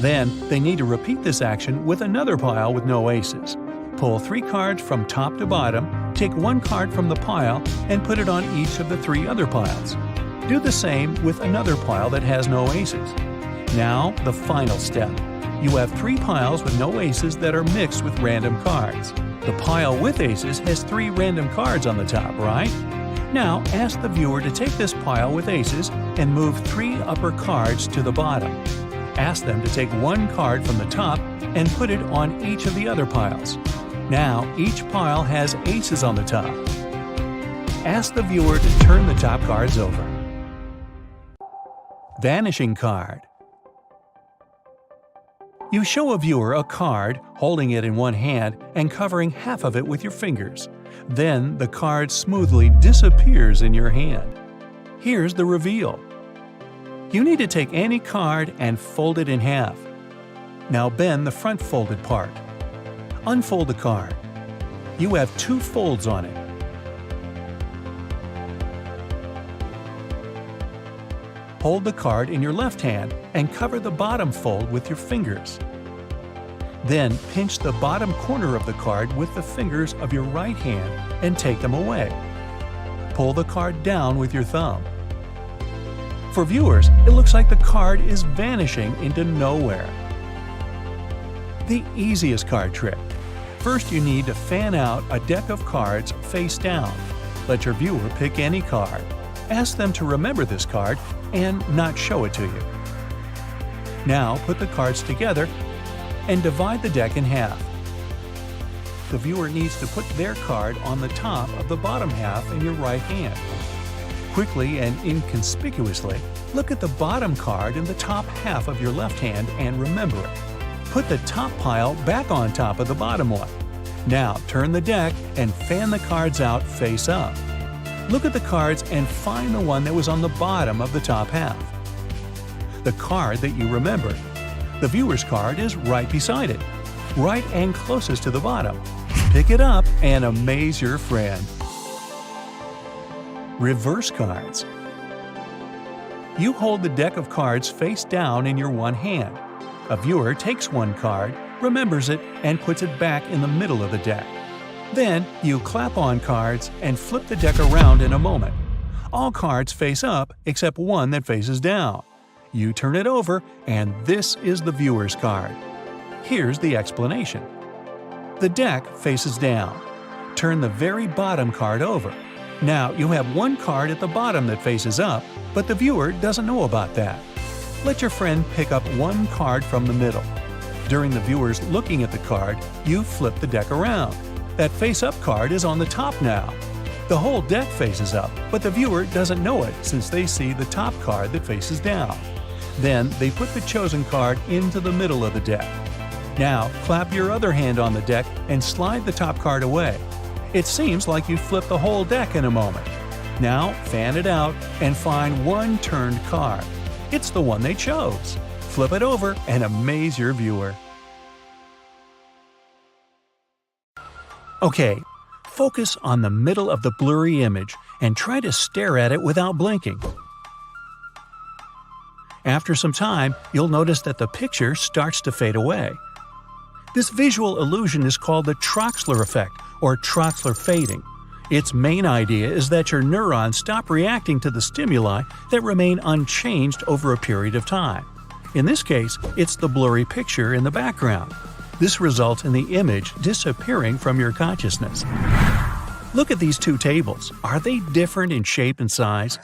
Then, they need to repeat this action with another pile with no aces. Pull 3 cards from top to bottom, take 1 card from the pile, and put it on each of the 3 other piles. Do the same with another pile that has no aces. Now, the final step. You have 3 piles with no aces that are mixed with random cards. The pile with aces has 3 random cards on the top, right? Now, ask the viewer to take this pile with aces and move 3 upper cards to the bottom. Ask them to take 1 card from the top and put it on each of the other piles. Now, each pile has aces on the top. Ask the viewer to turn the top cards over. Vanishing card. You show a viewer a card, holding it in one hand and covering half of it with your fingers. Then the card smoothly disappears in your hand. Here's the reveal. You need to take any card and fold it in half. Now bend the front folded part. Unfold the card. You have 2 folds on it. Hold the card in your left hand and cover the bottom fold with your fingers. Then pinch the bottom corner of the card with the fingers of your right hand and take them away. Pull the card down with your thumb. For viewers, it looks like the card is vanishing into nowhere. The easiest card trick. First, you need to fan out a deck of cards face down. Let your viewer pick any card. Ask them to remember this card and not show it to you. Now put the cards together and divide the deck in half. The viewer needs to put their card on the top of the bottom half in your right hand. Quickly and inconspicuously, look at the bottom card in the top half of your left hand and remember it. Put the top pile back on top of the bottom one. Now turn the deck and fan the cards out face up. Look at the cards and find the one that was on the bottom of the top half. The card that you remembered. The viewer's card is right beside it, right and closest to the bottom. Pick it up and amaze your friend. Reverse cards. You hold the deck of cards face down in your one hand. A viewer takes one card, remembers it, and puts it back in the middle of the deck. Then, you clap on cards and flip the deck around in a moment. All cards face up except one that faces down. You turn it over, and this is the viewer's card. Here's the explanation. The deck faces down. Turn the very bottom card over. Now, you have one card at the bottom that faces up, but the viewer doesn't know about that. Let your friend pick up one card from the middle. During the viewer's looking at the card, you flip the deck around. That face-up card is on the top now. The whole deck faces up, but the viewer doesn't know it since they see the top card that faces down. Then they put the chosen card into the middle of the deck. Now, clap your other hand on the deck and slide the top card away. It seems like you flipped the whole deck in a moment. Now, fan it out and find one turned card. It's the one they chose. Flip it over and amaze your viewer. Okay, focus on the middle of the blurry image and try to stare at it without blinking. After some time, you'll notice that the picture starts to fade away. This visual illusion is called the Troxler effect, or Troxler fading. Its main idea is that your neurons stop reacting to the stimuli that remain unchanged over a period of time. In this case, it's the blurry picture in the background. This results in the image disappearing from your consciousness. Look at these two tables. Are they different in shape and size?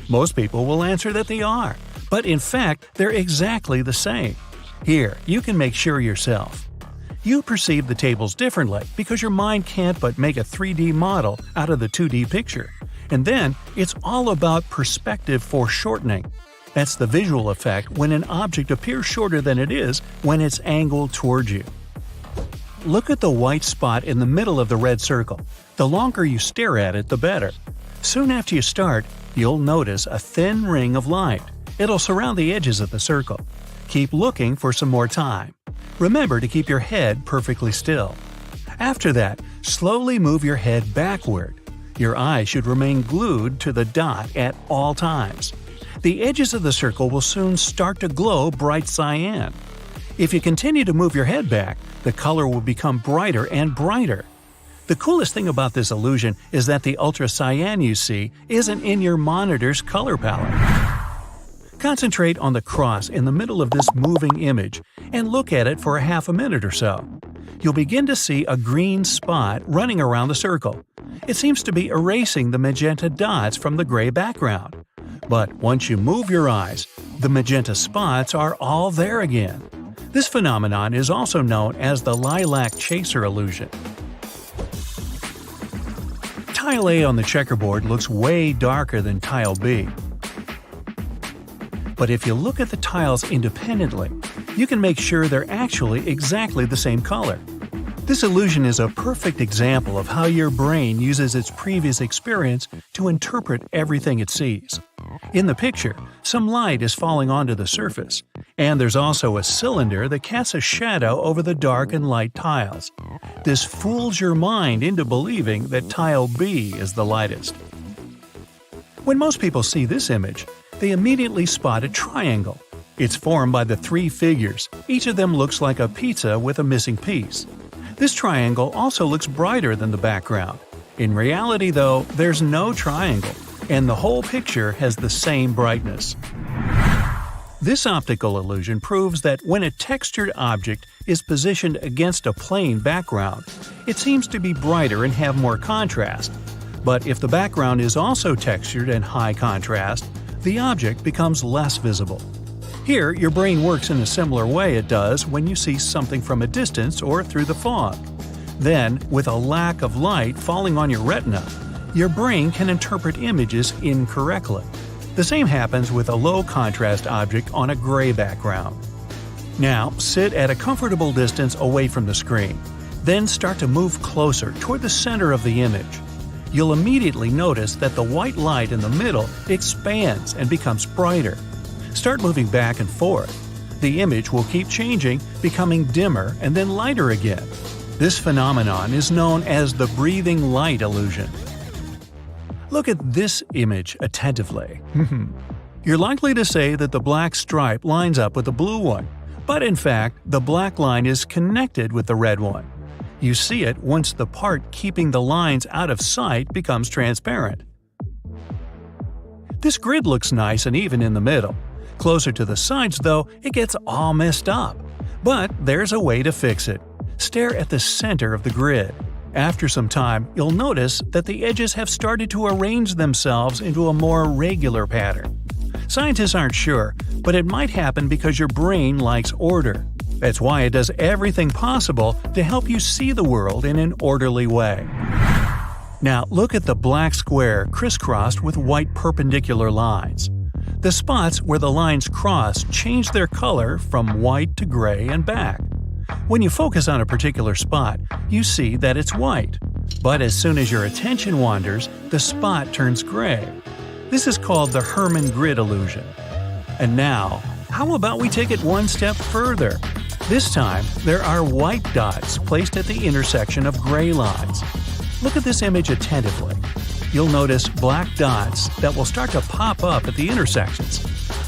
Most people will answer that they are, but in fact, they're exactly the same. Here, you can make sure yourself. You perceive the tables differently because your mind can't but make a 3D model out of the 2D picture. And then, it's all about perspective foreshortening. That's the visual effect when an object appears shorter than it is when it's angled towards you. Look at the white spot in the middle of the red circle. The longer you stare at it, the better. Soon after you start, you'll notice a thin ring of light. It'll surround the edges of the circle. Keep looking for some more time. Remember to keep your head perfectly still. After that, slowly move your head backward. Your eye should remain glued to the dot at all times. The edges of the circle will soon start to glow bright cyan. If you continue to move your head back, the color will become brighter and brighter. The coolest thing about this illusion is that the ultra cyan you see isn't in your monitor's color palette. Concentrate on the cross in the middle of this moving image and look at it for a half a minute or so. You'll begin to see a green spot running around the circle. It seems to be erasing the magenta dots from the gray background. But once you move your eyes, the magenta spots are all there again. This phenomenon is also known as the lilac chaser illusion. Tile A on the checkerboard looks way darker than tile B. But if you look at the tiles independently, you can make sure they're actually exactly the same color. This illusion is a perfect example of how your brain uses its previous experience to interpret everything it sees. In the picture, some light is falling onto the surface, and there's also a cylinder that casts a shadow over the dark and light tiles. This fools your mind into believing that tile B is the lightest. When most people see this image, they immediately spot a triangle. It's formed by the three figures. Each of them looks like a pizza with a missing piece. This triangle also looks brighter than the background. In reality, though, there's no triangle, and the whole picture has the same brightness. This optical illusion proves that when a textured object is positioned against a plain background, it seems to be brighter and have more contrast. But if the background is also textured and high contrast, the object becomes less visible. Here, your brain works in a similar way it does when you see something from a distance or through the fog. Then, with a lack of light falling on your retina, your brain can interpret images incorrectly. The same happens with a low-contrast object on a gray background. Now, sit at a comfortable distance away from the screen. Then start to move closer toward the center of the image. You'll immediately notice that the white light in the middle expands and becomes brighter. Start moving back and forth. The image will keep changing, becoming dimmer and then lighter again. This phenomenon is known as the breathing light illusion. Look at this image attentively. You're likely to say that the black stripe lines up with the blue one, but in fact, the black line is connected with the red one. You see it once the part keeping the lines out of sight becomes transparent. This grid looks nice and even in the middle. Closer to the sides, though, it gets all messed up. But there's a way to fix it. Stare at the center of the grid. After some time, you'll notice that the edges have started to arrange themselves into a more regular pattern. Scientists aren't sure, but it might happen because your brain likes order. That's why it does everything possible to help you see the world in an orderly way. Now look at the black square crisscrossed with white perpendicular lines. The spots where the lines cross change their color from white to gray and back. When you focus on a particular spot, you see that it's white. But as soon as your attention wanders, the spot turns gray. This is called the Hermann grid illusion. And now, how about we take it one step further? This time, there are white dots placed at the intersection of gray lines. Look at this image attentively. You'll notice black dots that will start to pop up at the intersections.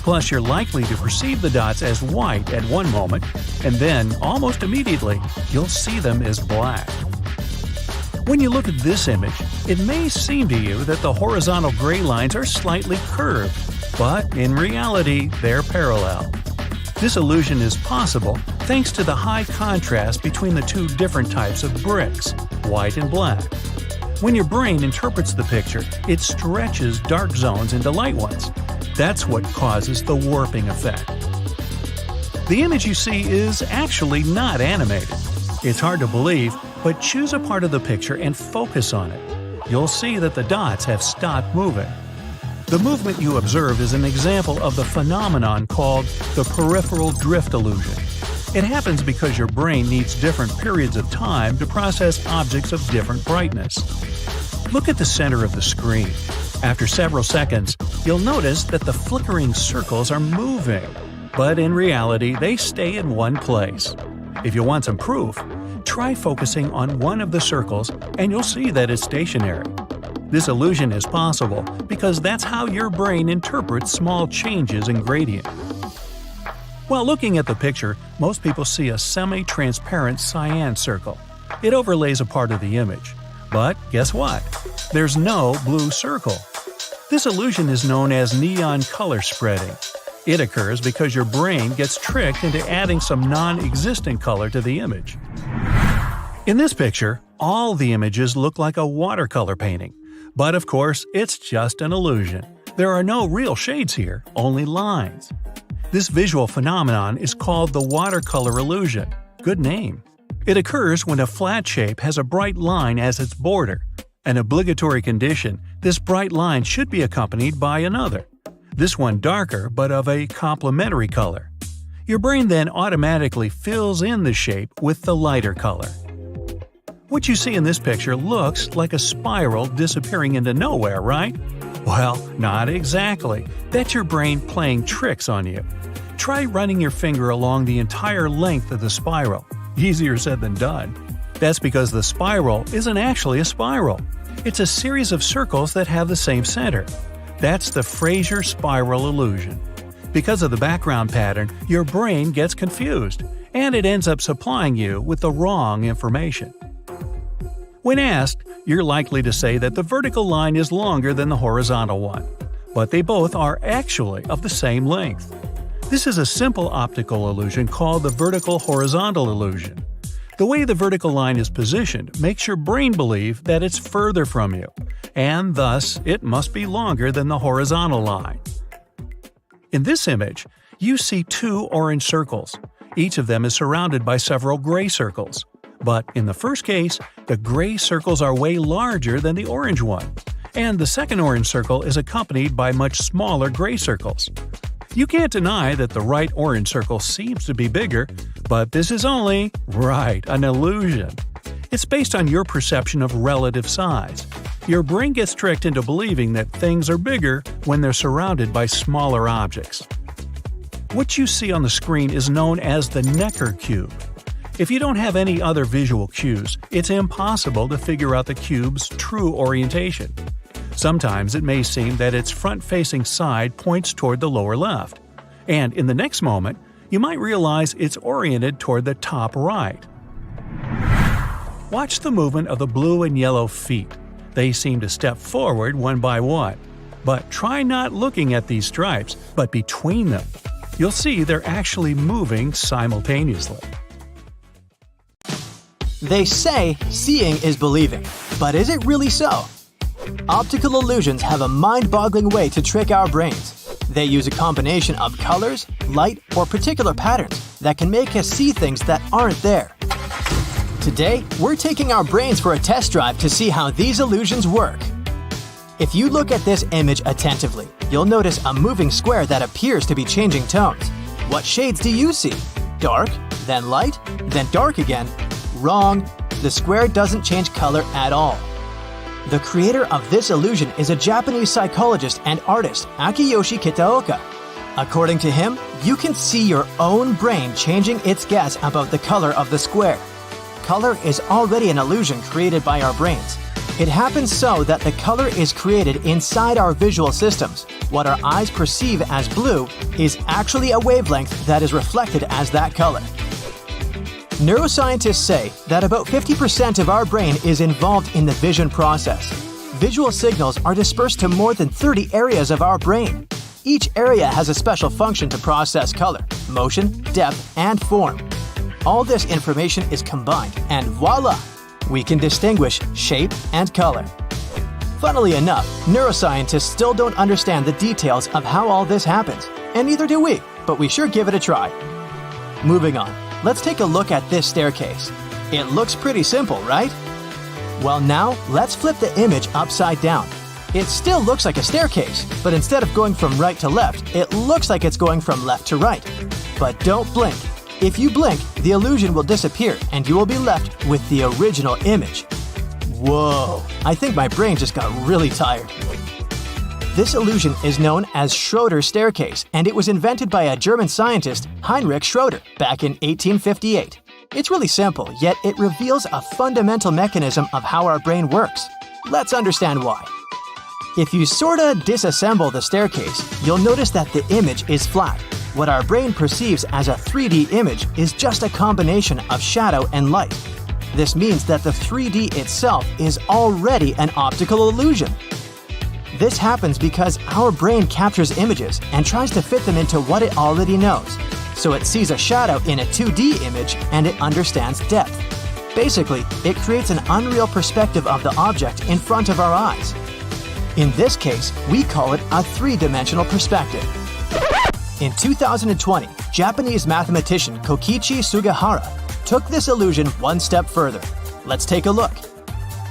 Plus, you're likely to perceive the dots as white at one moment, and then, almost immediately, you'll see them as black. When you look at this image, it may seem to you that the horizontal gray lines are slightly curved, but in reality, they're parallel. This illusion is possible thanks to the high contrast between the two different types of bricks, white and black. When your brain interprets the picture, it stretches dark zones into light ones. That's what causes the warping effect. The image you see is actually not animated. It's hard to believe, but choose a part of the picture and focus on it. You'll see that the dots have stopped moving. The movement you observe is an example of the phenomenon called the peripheral drift illusion. It happens because your brain needs different periods of time to process objects of different brightness. Look at the center of the screen. After several seconds, you'll notice that the flickering circles are moving, but in reality, they stay in one place. If you want some proof, try focusing on one of the circles and you'll see that it's stationary. This illusion is possible because that's how your brain interprets small changes in gradient. While looking at the picture, most people see a semi-transparent cyan circle. It overlays a part of the image. But guess what? There's no blue circle. This illusion is known as neon color spreading. It occurs because your brain gets tricked into adding some non-existent color to the image. In this picture, all the images look like a watercolor painting. But of course, it's just an illusion. There are no real shades here, only lines. This visual phenomenon is called the watercolor illusion. Good name. It occurs when a flat shape has a bright line as its border. An obligatory condition, this bright line should be accompanied by another. This one darker but of a complementary color. Your brain then automatically fills in the shape with the lighter color. What you see in this picture looks like a spiral disappearing into nowhere, right? Well, not exactly. That's your brain playing tricks on you. Try running your finger along the entire length of the spiral. Easier said than done. That's because the spiral isn't actually a spiral. It's a series of circles that have the same center. That's the Fraser spiral illusion. Because of the background pattern, your brain gets confused, and it ends up supplying you with the wrong information. When asked, you're likely to say that the vertical line is longer than the horizontal one, but they both are actually of the same length. This is a simple optical illusion called the vertical-horizontal illusion. The way the vertical line is positioned makes your brain believe that it's further from you, and thus it must be longer than the horizontal line. In this image, you see two orange circles. Each of them is surrounded by several gray circles. But in the first case, the gray circles are way larger than the orange one, and the second orange circle is accompanied by much smaller gray circles. You can't deny that the right orange circle seems to be bigger, but this is only, an illusion. It's based on your perception of relative size. Your brain gets tricked into believing that things are bigger when they're surrounded by smaller objects. What you see on the screen is known as the Necker cube. If you don't have any other visual cues, it's impossible to figure out the cube's true orientation. Sometimes it may seem that its front-facing side points toward the lower left, and in the next moment, you might realize it's oriented toward the top right. Watch the movement of the blue and yellow feet. They seem to step forward one by one. But try not looking at these stripes, but between them. You'll see they're actually moving simultaneously. They say seeing is believing, but is it really so? Optical illusions have a mind-boggling way to trick our brains. They use a combination of colors, light, or particular patterns that can make us see things that aren't there. Today, we're taking our brains for a test drive to see how these illusions work. If you look at this image attentively, you'll notice a moving square that appears to be changing tones. What shades do you see? Dark, then light, then dark again. Wrong. The square doesn't change color at all. The creator of this illusion is a Japanese psychologist and artist, Akiyoshi Kitaoka. According to him, you can see your own brain changing its guess about the color of the square. Color is already an illusion created by our brains. It happens so that the color is created inside our visual systems. What our eyes perceive as blue is actually a wavelength that is reflected as that color. Neuroscientists say that about 50% of our brain is involved in the vision process. Visual signals are dispersed to more than 30 areas of our brain. Each area has a special function to process color, motion, depth, and form. All this information is combined, and voila! We can distinguish shape and color. Funnily enough, neuroscientists still don't understand the details of how all this happens, and neither do we, but we sure give it a try. Moving on. Let's take a look at this staircase. It looks pretty simple, right? Well, now let's flip the image upside down. It still looks like a staircase, but instead of going from right to left, it looks like it's going from left to right. But don't blink. If you blink, the illusion will disappear and you will be left with the original image. Whoa, I think my brain just got really tired. This illusion is known as Schroeder's staircase, and it was invented by a German scientist, Heinrich Schroeder, back in 1858. It's really simple, yet it reveals a fundamental mechanism of how our brain works. Let's understand why. If you sorta disassemble the staircase, you'll notice that the image is flat. What our brain perceives as a 3D image is just a combination of shadow and light. This means that the 3D itself is already an optical illusion. This happens because our brain captures images and tries to fit them into what it already knows. So it sees a shadow in a 2D image and it understands depth. Basically, it creates an unreal perspective of the object in front of our eyes. In this case, we call it a three-dimensional perspective. In 2020, Japanese mathematician Kokichi Sugihara took this illusion one step further. Let's take a look.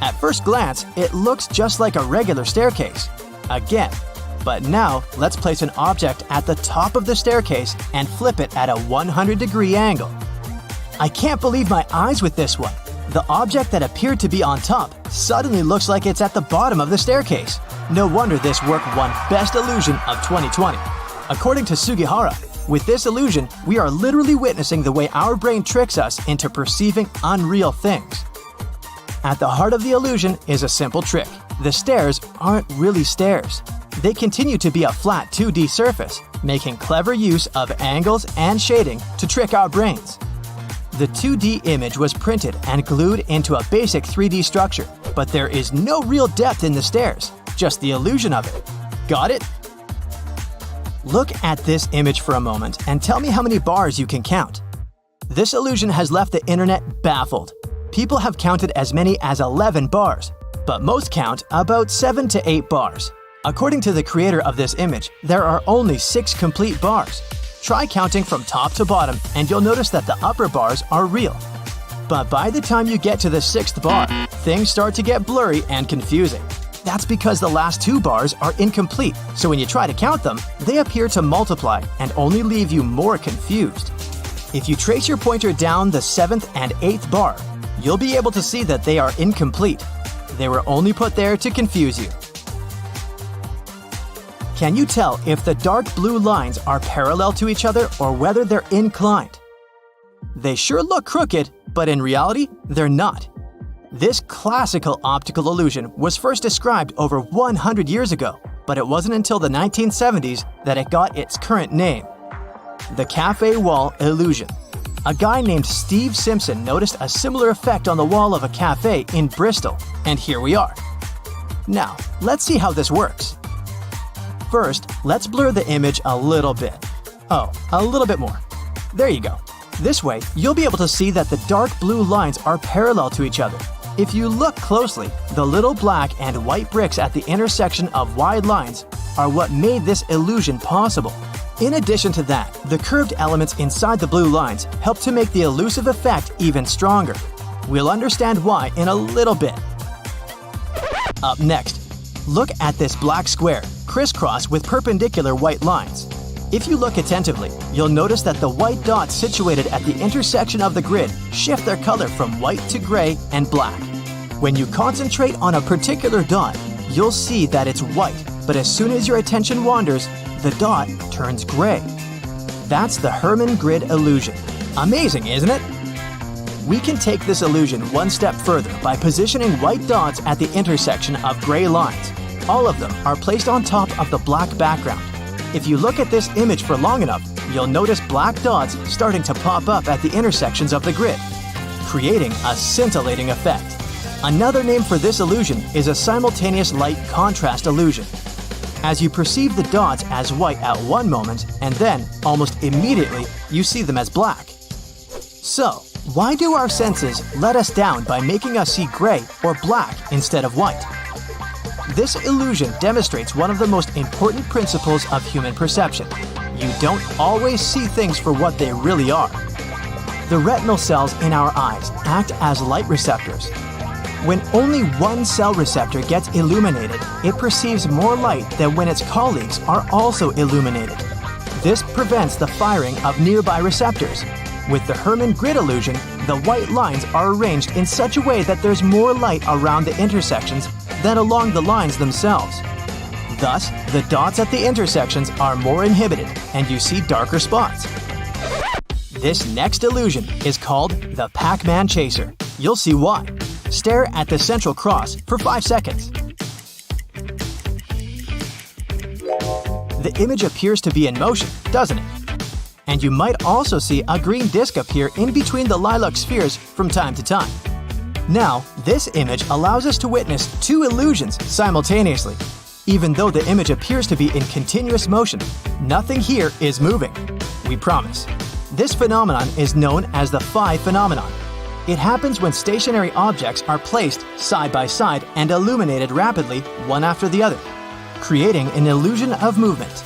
At first glance, it looks just like a regular staircase. Again. But now, let's place an object at the top of the staircase and flip it at a 100-degree angle. I can't believe my eyes with this one. The object that appeared to be on top suddenly looks like it's at the bottom of the staircase. No wonder this work won Best Illusion of 2020. According to Sugihara, with this illusion, we are literally witnessing the way our brain tricks us into perceiving unreal things. At the heart of the illusion is a simple trick. The stairs aren't really stairs. They continue to be a flat 2D surface, making clever use of angles and shading to trick our brains. The 2D image was printed and glued into a basic 3D structure, but there is no real depth in the stairs, just the illusion of it. Got it? Look at this image for a moment and tell me how many bars you can count. This illusion has left the internet baffled. People have counted as many as 11 bars, but most count about 7 to 8 bars. According to the creator of this image, there are only 6 complete bars. Try counting from top to bottom and you'll notice that the upper bars are real. But by the time you get to the 6th bar, things start to get blurry and confusing. That's because the last 2 bars are incomplete, so when you try to count them, they appear to multiply and only leave you more confused. If you trace your pointer down the 7th and 8th bar, you'll be able to see that they are incomplete. They were only put there to confuse you. Can you tell if the dark blue lines are parallel to each other or whether they're inclined? They sure look crooked, but in reality, they're not. This classical optical illusion was first described over 100 years ago, but it wasn't until the 1970s that it got its current name. The cafe wall illusion. A guy named Steve Simpson noticed a similar effect on the wall of a cafe in Bristol, and here we are. Now, let's see how this works. First, let's blur the image a little bit. Oh, a little bit more. There you go. This way, you'll be able to see that the dark blue lines are parallel to each other. If you look closely, the little black and white bricks at the intersection of wide lines are what made this illusion possible. In addition to that, the curved elements inside the blue lines help to make the elusive effect even stronger. We'll understand why in a little bit. Up next, look at this black square, crisscrossed with perpendicular white lines. If you look attentively, you'll notice that the white dots situated at the intersection of the grid shift their color from white to gray and black. When you concentrate on a particular dot, you'll see that it's white, but as soon as your attention wanders, the dot turns gray. That's the Hermann grid illusion. Amazing, isn't it? We can take this illusion one step further by positioning white dots at the intersection of gray lines. All of them are placed on top of the black background. If you look at this image for long enough, you'll notice black dots starting to pop up at the intersections of the grid, creating a scintillating effect. Another name for this illusion is a simultaneous light contrast illusion. As you perceive the dots as white at one moment, and then, almost immediately, you see them as black. So, why do our senses let us down by making us see gray or black instead of white? This illusion demonstrates one of the most important principles of human perception. You don't always see things for what they really are. The retinal cells in our eyes act as light receptors. When only one cell receptor gets illuminated, it perceives more light than when its colleagues are also illuminated. This prevents the firing of nearby receptors. With the Hermann grid illusion, the white lines are arranged in such a way that there's more light around the intersections than along the lines themselves. Thus, the dots at the intersections are more inhibited, and you see darker spots. This next illusion is called the Pac-Man Chaser. You'll see why. Stare at the central cross for 5 seconds. The image appears to be in motion, doesn't it? And you might also see a green disc appear in between the lilac spheres from time to time. Now, this image allows us to witness 2 illusions simultaneously. Even though the image appears to be in continuous motion, nothing here is moving. We promise. This phenomenon is known as the phi phenomenon. It happens when stationary objects are placed side by side and illuminated rapidly one after the other, creating an illusion of movement.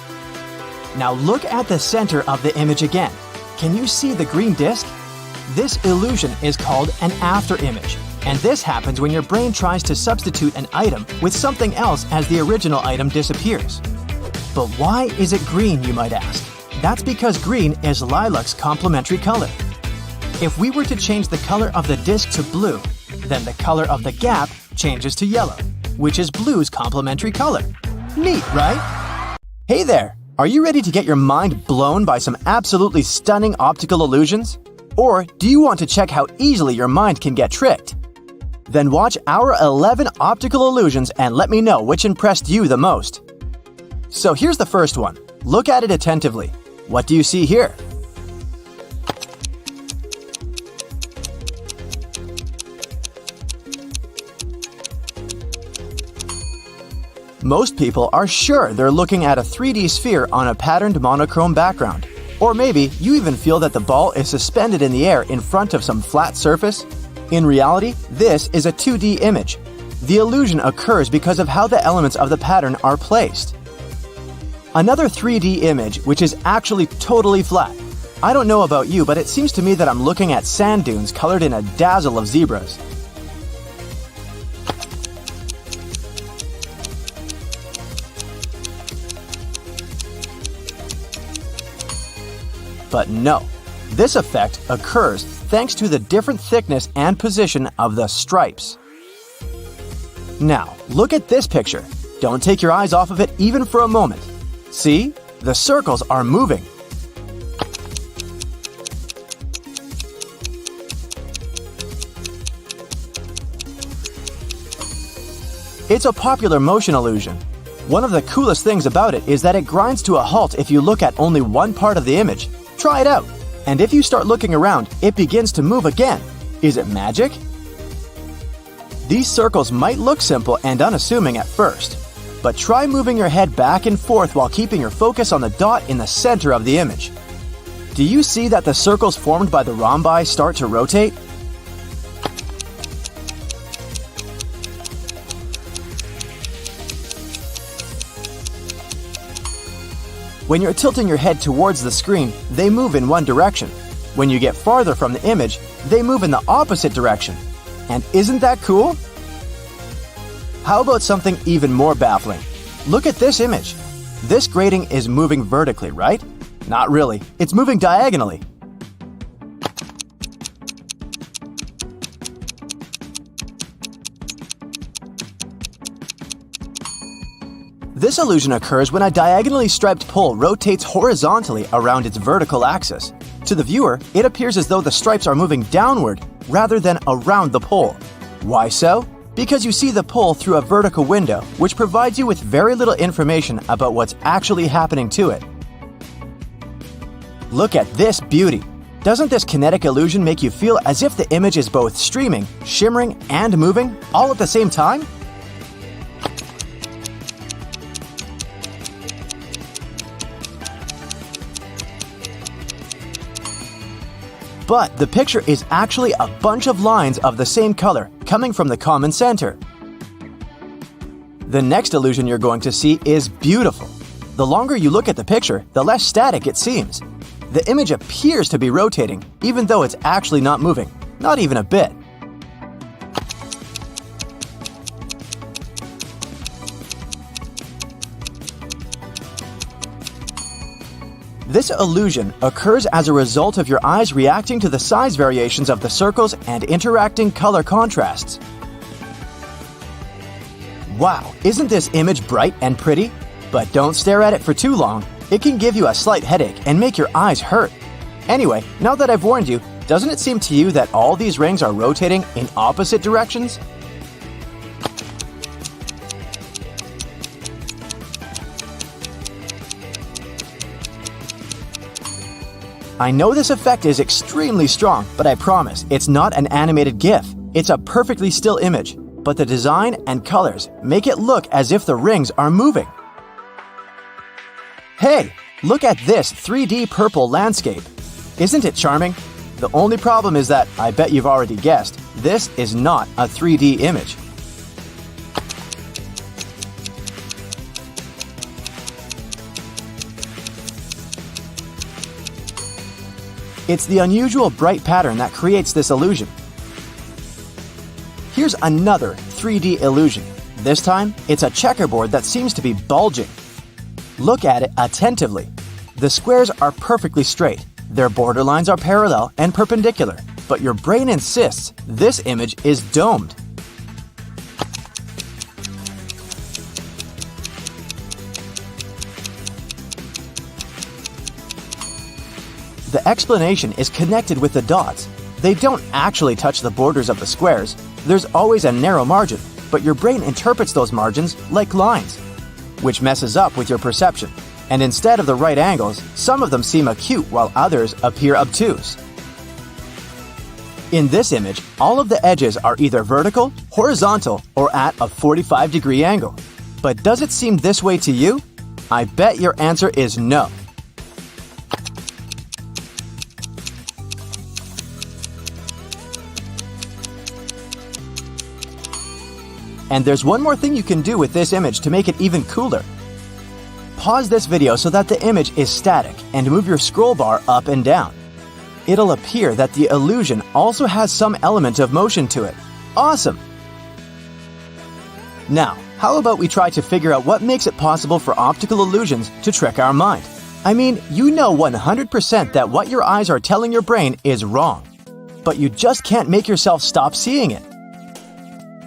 Now look at the center of the image again. Can you see the green disc? This illusion is called an afterimage, and this happens when your brain tries to substitute an item with something else as the original item disappears. But why is it green, you might ask? That's because green is lilac's complementary color. If we were to change the color of the disc to blue, then the color of the gap changes to yellow, which is blue's complementary color. Neat, right? Hey there! Are you ready to get your mind blown by some absolutely stunning optical illusions? Or do you want to check how easily your mind can get tricked? Then watch our 11 optical illusions and let me know which impressed you the most. So here's the first one. Look at it attentively. What do you see here? Most people are sure they're looking at a 3D sphere on a patterned monochrome background. Or maybe you even feel that the ball is suspended in the air in front of some flat surface. In reality, this is a 2D image. The illusion occurs because of how the elements of the pattern are placed. Another 3D image, which is actually totally flat. I don't know about you, but it seems to me that I'm looking at sand dunes colored in a dazzle of zebras. But no, this effect occurs thanks to the different thickness and position of the stripes. Now, look at this picture. Don't take your eyes off of it even for a moment. See? The circles are moving. It's a popular motion illusion. One of the coolest things about it is that it grinds to a halt if you look at only one part of the image. Try it out. And if you start looking around, it begins to move again. Is it magic? These circles might look simple and unassuming at first, but try moving your head back and forth while keeping your focus on the dot in the center of the image. Do you see that the circles formed by the rhombi start to rotate? When you're tilting your head towards the screen, they move in one direction. When you get farther from the image, they move in the opposite direction. And isn't that cool? How about something even more baffling? Look at this image. This grating is moving vertically, right? Not really. It's moving diagonally. This illusion occurs when a diagonally striped pole rotates horizontally around its vertical axis. To the viewer, it appears as though the stripes are moving downward rather than around the pole. Why so? Because you see the pole through a vertical window, which provides you with very little information about what's actually happening to it. Look at this beauty! Doesn't this kinetic illusion make you feel as if the image is both streaming, shimmering, and moving all at the same time? But the picture is actually a bunch of lines of the same color coming from the common center. The next illusion you're going to see is beautiful. The longer you look at the picture, the less static it seems. The image appears to be rotating, even though it's actually not moving, not even a bit. This illusion occurs as a result of your eyes reacting to the size variations of the circles and interacting color contrasts. Wow, isn't this image bright and pretty? But don't stare at it for too long. It can give you a slight headache and make your eyes hurt. Anyway, now that I've warned you, doesn't it seem to you that all these rings are rotating in opposite directions? I know this effect is extremely strong, but I promise it's not an animated GIF. It's a perfectly still image, but the design and colors make it look as if the rings are moving. Hey, look at this 3D purple landscape. Isn't it charming? The only problem is that, I bet you've already guessed, this is not a 3D image. It's the unusual bright pattern that creates this illusion. Here's another 3D illusion. This time, it's a checkerboard that seems to be bulging. Look at it attentively. The squares are perfectly straight. Their borderlines are parallel and perpendicular, but your brain insists this image is domed. The explanation is connected with the dots. They don't actually touch the borders of the squares. There's always a narrow margin, but your brain interprets those margins like lines, which messes up with your perception. And instead of the right angles, some of them seem acute while others appear obtuse. In this image, all of the edges are either vertical, horizontal, or at a 45-degree angle. But does it seem this way to you? I bet your answer is no. And there's one more thing you can do with this image to make it even cooler. Pause this video so that the image is static and move your scroll bar up and down. It'll appear that the illusion also has some element of motion to it. Awesome! Now, how about we try to figure out what makes it possible for optical illusions to trick our mind? I mean, you know 100% that what your eyes are telling your brain is wrong, but you just can't make yourself stop seeing it.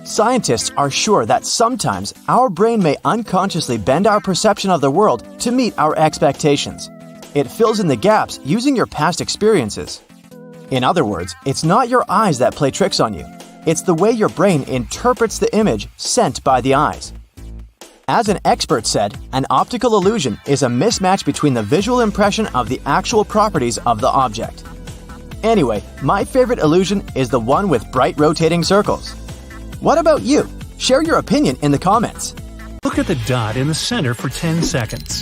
Scientists are sure that sometimes our brain may unconsciously bend our perception of the world to meet our expectations. It fills in the gaps using your past experiences. In other words, it's not your eyes that play tricks on you. It's the way your brain interprets the image sent by the eyes. As an expert said, an optical illusion is a mismatch between the visual impression of the actual properties of the object. Anyway, my favorite illusion is the one with bright rotating circles. What about you? Share your opinion in the comments. Look at the dot in the center for 10 seconds.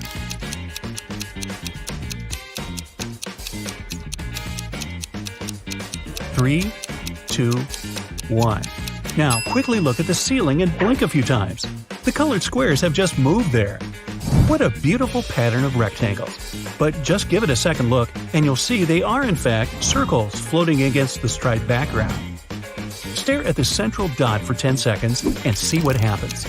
3, 2, 1. Now quickly look at the ceiling and blink a few times. The colored squares have just moved there. What a beautiful pattern of rectangles. But just give it a second look and you'll see they are in fact circles floating against the striped background. Stare at the central dot for 10 seconds and see what happens.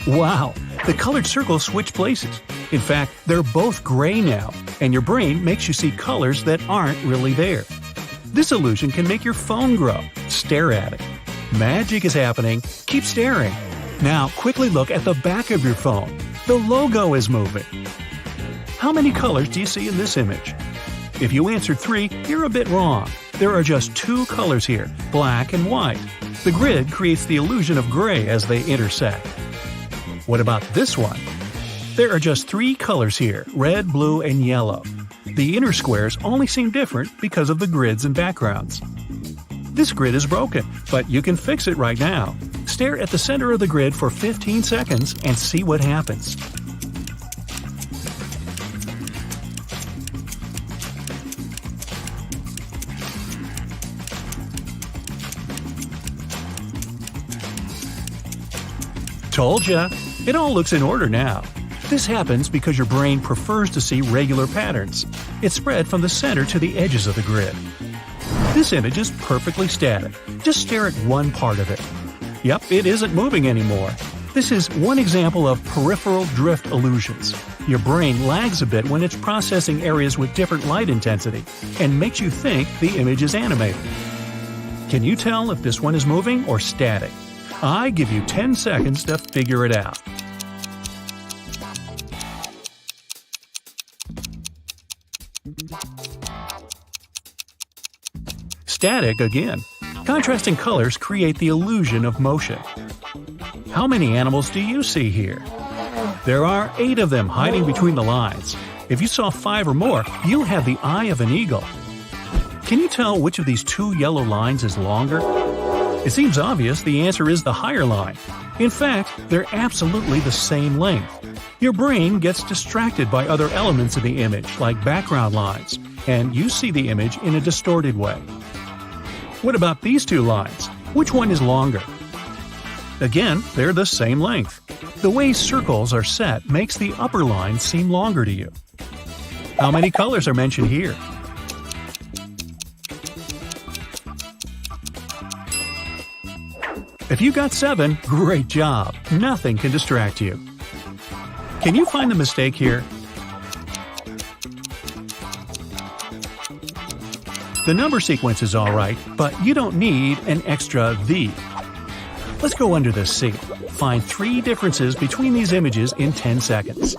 Wow! The colored circles switch places. In fact, they're both gray now, and your brain makes you see colors that aren't really there. This illusion can make your phone grow. Stare at it. Magic is happening. Keep staring. Now quickly look at the back of your phone. The logo is moving. How many colors do you see in this image? If you answered 3, you're a bit wrong. There are just 2 colors here, black and white. The grid creates the illusion of gray as they intersect. What about this one? There are just 3 colors here, red, blue, and yellow. The inner squares only seem different because of the grids and backgrounds. This grid is broken, but you can fix it right now. Stare at the center of the grid for 15 seconds and see what happens. Told ya! It all looks in order now. This happens because your brain prefers to see regular patterns. It's spread from the center to the edges of the grid. This image is perfectly static. Just stare at one part of it. Yep, it isn't moving anymore. This is one example of peripheral drift illusions. Your brain lags a bit when it's processing areas with different light intensity and makes you think the image is animated. Can you tell if this one is moving or static? I give you 10 seconds to figure it out. Static again. Contrasting colors create the illusion of motion. How many animals do you see here? There are 8 of them hiding between the lines. If you saw 5 or more, you'll have the eye of an eagle. Can you tell which of these 2 yellow lines is longer? It seems obvious the answer is the higher line. In fact, they're absolutely the same length. Your brain gets distracted by other elements of the image, like background lines, and you see the image in a distorted way. What about these 2 lines? Which one is longer? Again, they're the same length. The way circles are set makes the upper line seem longer to you. How many colors are mentioned here? If you got 7, great job! Nothing can distract you. Can you find the mistake here? The number sequence is alright, but you don't need an extra "the." Let's go under the seat. Find 3 differences between these images in 10 seconds.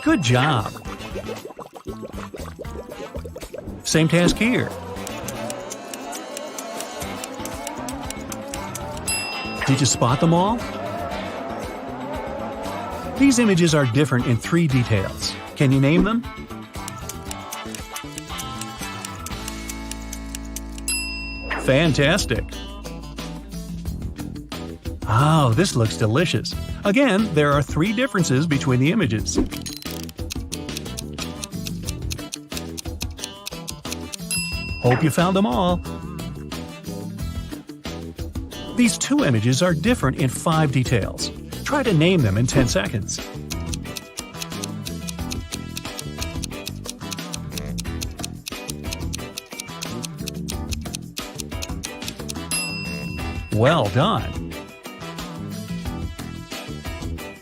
Good job! Same task here. Did you spot them all? These images are different in 3 details. Can you name them? Fantastic! Oh, this looks delicious. Again, there are 3 differences between the images. Hope you found them all. These 2 images are different in 5 details. Try to name them in 10 seconds. Well done!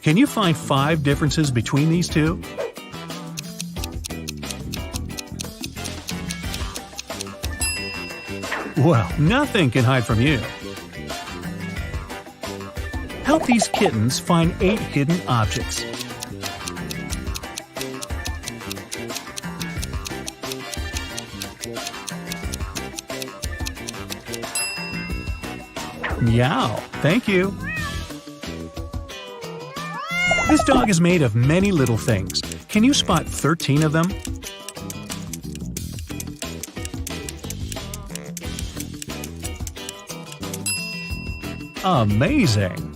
Can you find 5 differences between these 2? Well, nothing can hide from you. Help these kittens find 8 hidden objects. Meow, thank you. This dog is made of many little things. Can you spot 13 of them? Amazing!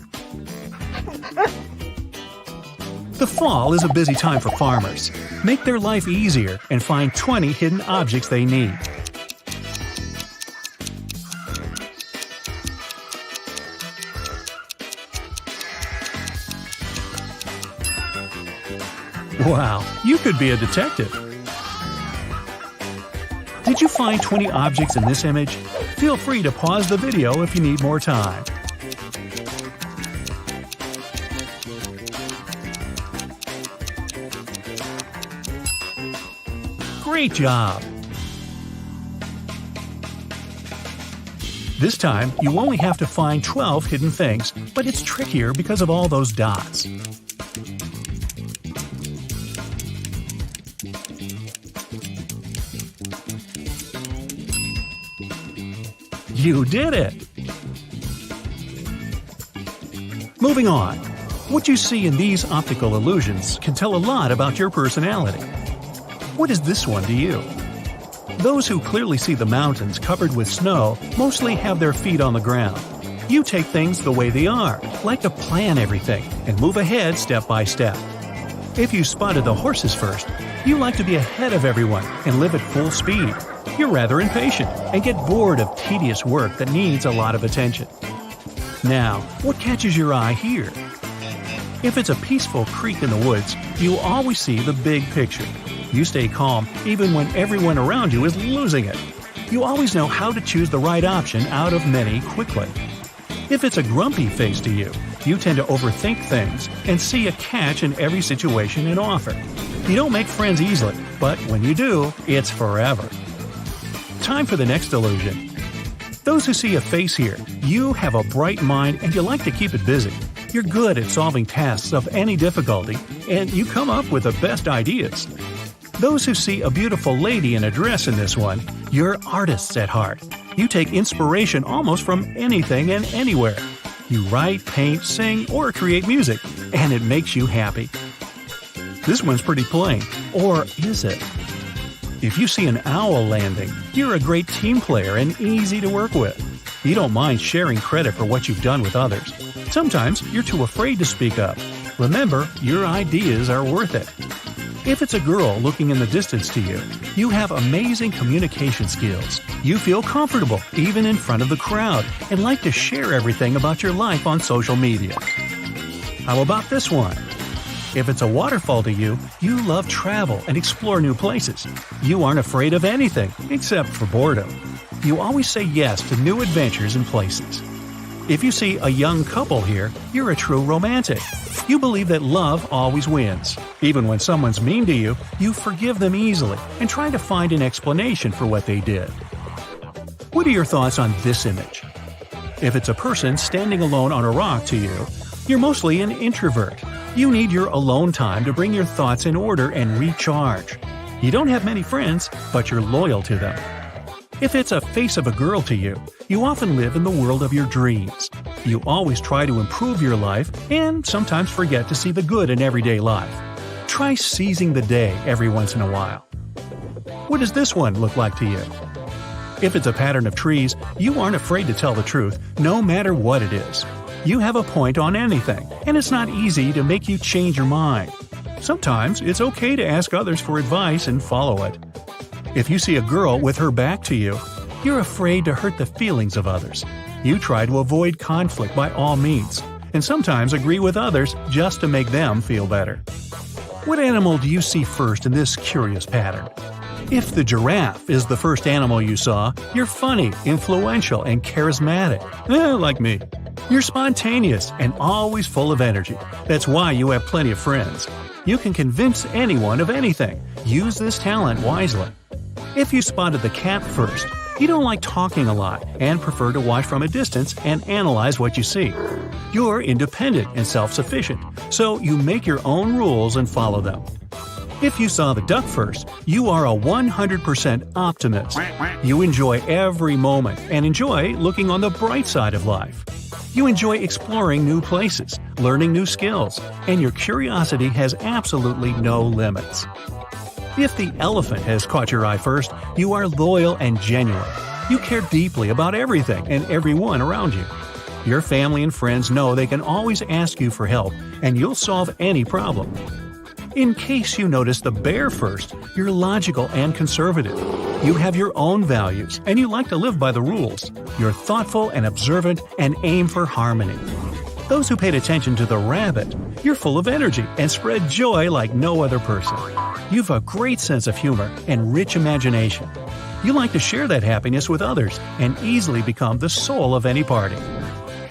The fall is a busy time for farmers. Make their life easier and find 20 hidden objects they need. Wow, you could be a detective! Did you find 20 objects in this image? Feel free to pause the video if you need more time. Great job! This time, you only have to find 12 hidden things, but it's trickier because of all those dots. You did it! Moving on. What you see in these optical illusions can tell a lot about your personality. What is this one to you? Those who clearly see the mountains covered with snow mostly have their feet on the ground. You take things the way they are, like to plan everything, and move ahead step by step. If you spotted the horses first, you like to be ahead of everyone and live at full speed. You're rather impatient and get bored of tedious work that needs a lot of attention. Now, what catches your eye here? If it's a peaceful creek in the woods, you always see the big picture. You stay calm even when everyone around you is losing it. You always know how to choose the right option out of many quickly. If it's a grumpy face to you, you tend to overthink things and see a catch in every situation and offer. You don't make friends easily, but when you do, it's forever. Time for the next illusion. Those who see a face here, you have a bright mind and you like to keep it busy. You're good at solving tasks of any difficulty, and you come up with the best ideas. Those who see a beautiful lady in a dress in this one, you're artists at heart. You take inspiration almost from anything and anywhere. You write, paint, sing, or create music, and it makes you happy. This one's pretty plain, or is it? If you see an owl landing, you're a great team player and easy to work with. You don't mind sharing credit for what you've done with others. Sometimes you're too afraid to speak up. Remember, your ideas are worth it. If it's a girl looking in the distance to you, you have amazing communication skills. You feel comfortable even in front of the crowd and like to share everything about your life on social media. How about this one? If it's a waterfall to you, you love travel and explore new places. You aren't afraid of anything except for boredom. You always say yes to new adventures and places. If you see a young couple here, you're a true romantic. You believe that love always wins. Even when someone's mean to you, you forgive them easily and try to find an explanation for what they did. What are your thoughts on this image? If it's a person standing alone on a rock to you, you're mostly an introvert. You need your alone time to bring your thoughts in order and recharge. You don't have many friends, but you're loyal to them. If it's a face of a girl to you, you often live in the world of your dreams. You always try to improve your life and sometimes forget to see the good in everyday life. Try seizing the day every once in a while. What does this one look like to you? If it's a pattern of trees, you aren't afraid to tell the truth, no matter what it is. You have a point on anything, and it's not easy to make you change your mind. Sometimes it's okay to ask others for advice and follow it. If you see a girl with her back to you, you're afraid to hurt the feelings of others. You try to avoid conflict by all means, and sometimes agree with others just to make them feel better. What animal do you see first in this curious pattern? If the giraffe is the first animal you saw, you're funny, influential, and charismatic. Like me. You're spontaneous and always full of energy. That's why you have plenty of friends. You can convince anyone of anything. Use this talent wisely. If you spotted the cat first, you don't like talking a lot and prefer to watch from a distance and analyze what you see. You're independent and self-sufficient, so you make your own rules and follow them. If you saw the duck first, you are a 100% optimist. You enjoy every moment and enjoy looking on the bright side of life. You enjoy exploring new places, learning new skills, and your curiosity has absolutely no limits. If the elephant has caught your eye first, you are loyal and genuine. You care deeply about everything and everyone around you. Your family and friends know they can always ask you for help, and you'll solve any problem. In case you notice the bear first, you're logical and conservative. You have your own values, and you like to live by the rules. You're thoughtful and observant and aim for harmony. Those who paid attention to the rabbit, you're full of energy and spread joy like no other person. You've a great sense of humor and rich imagination. You like to share that happiness with others and easily become the soul of any party.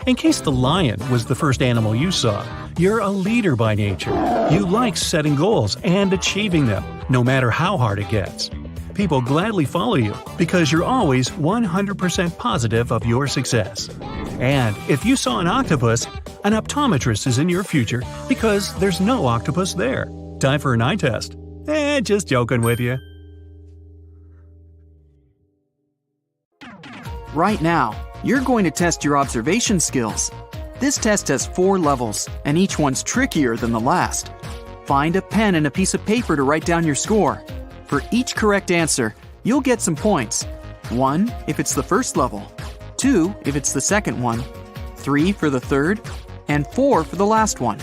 In case the lion was the first animal you saw, you're a leader by nature. You like setting goals and achieving them, no matter how hard it gets. People gladly follow you because you're always 100% positive of your success. And if you saw an octopus, an optometrist is in your future because there's no octopus there. Time for an eye test. Just joking with you. Right now, you're going to test your observation skills. This test has 4 levels, and each one's trickier than the last. Find a pen and a piece of paper to write down your score. For each correct answer, you'll get some points. 1 if it's the first level, 2 if it's the second one, 3 for the third, and 4 for the last one.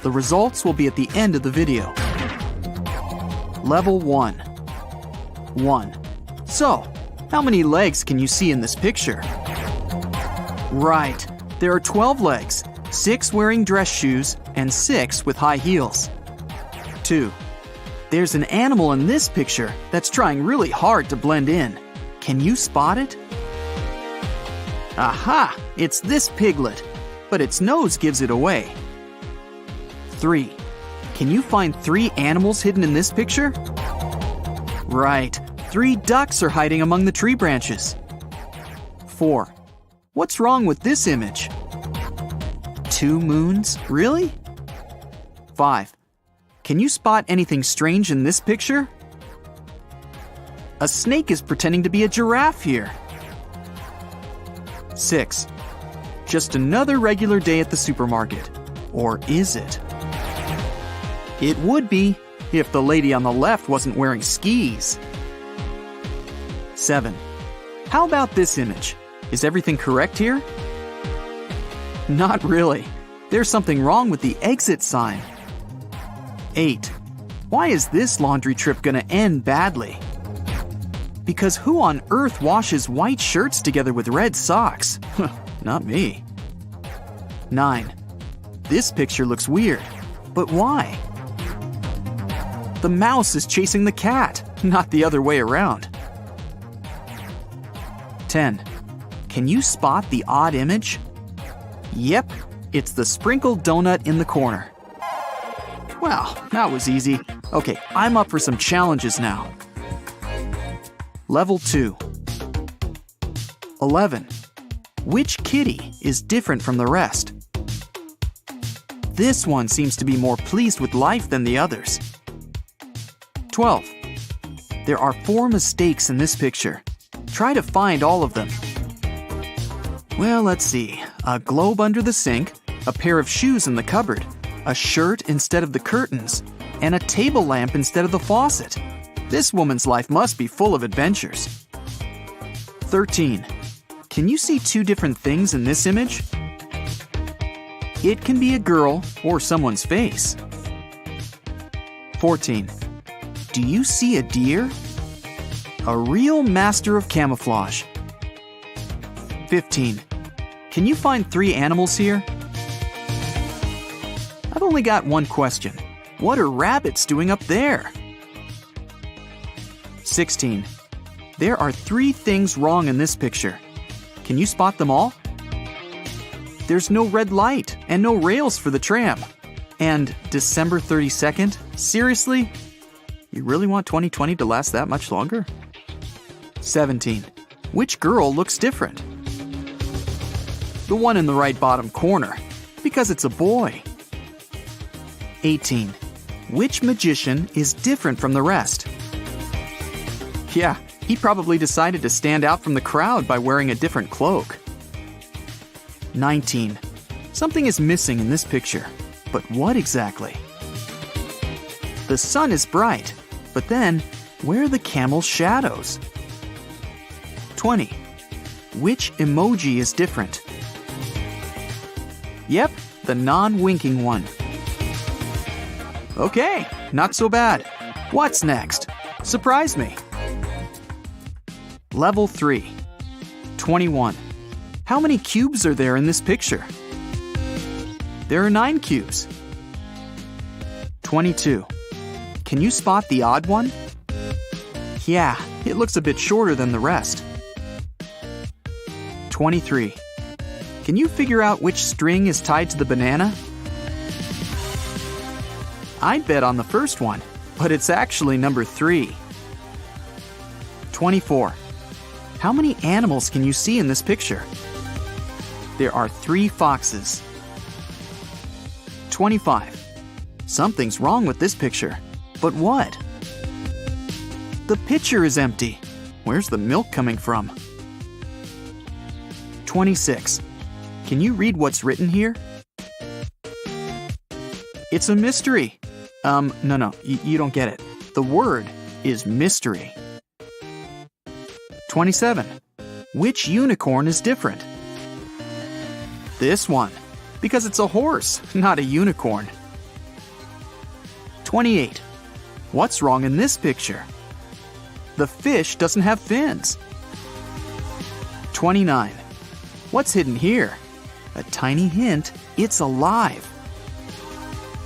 The results will be at the end of the video. Level 1. 1. So, how many legs can you see in this picture? Right, there are 12 legs, 6 wearing dress shoes, and 6 with high heels. 2. There's an animal in this picture that's trying really hard to blend in. Can you spot it? Aha! It's this piglet, but its nose gives it away. 3. Can you find 3 animals hidden in this picture? Right, 3 ducks are hiding among the tree branches. 4. What's wrong with this image? 2 moons? Really? 5. Can you spot anything strange in this picture? A snake is pretending to be a giraffe here. 6. Just another regular day at the supermarket. Or is it? It would be if the lady on the left wasn't wearing skis. 7. How about this image? Is everything correct here? Not really. There's something wrong with the exit sign. 8. Why is this laundry trip gonna end badly? Because who on earth washes white shirts together with red socks? Not me. 9. This picture looks weird, but why? The mouse is chasing the cat, not the other way around. 10. Can you spot the odd image? Yep, it's the sprinkled donut in the corner. Well, that was easy. Okay, I'm up for some challenges now. Level 2. 11. Which kitty is different from the rest? This one seems to be more pleased with life than the others. 12. There are 4 mistakes in this picture. Try to find all of them. Well, let's see. A globe under the sink, a pair of shoes in the cupboard, a shirt instead of the curtains, and a table lamp instead of the faucet. This woman's life must be full of adventures. 13. Can you see 2 different things in this image? It can be a girl or someone's face. 14. Do you see a deer? A real master of camouflage. 15. Can you find 3 animals here? I've only got one question. What are rabbits doing up there? 16. There are 3 things wrong in this picture. Can you spot them all? There's no red light and no rails for the tram. And December 32nd? Seriously? You really want 2020 to last that much longer? 17. Which girl looks different? The one in the right bottom corner, because it's a boy. 18. Which magician is different from the rest? Yeah, he probably decided to stand out from the crowd by wearing a different cloak. 19. Something is missing in this picture, but what exactly? The sun is bright, but then, where are the camel's shadows? 20. Which emoji is different? Yep, the non-winking one. Okay, not so bad. What's next? Surprise me. Level 3. 21. How many cubes are there in this picture? There are 9 cubes. 22. Can you spot the odd one? Yeah, it looks a bit shorter than the rest. 23. Can you figure out which string is tied to the banana? I'd bet on the first one, but it's actually number 3. 24. How many animals can you see in this picture? There are 3 foxes. 25. Something's wrong with this picture. But what? The pitcher is empty. Where's the milk coming from? 26. Can you read what's written here? It's a mystery. No, you don't get it. The word is mystery. 27. Which unicorn is different? This one, because it's a horse, not a unicorn. 28. What's wrong in this picture? The fish doesn't have fins. 29. What's hidden here? A tiny hint, it's alive.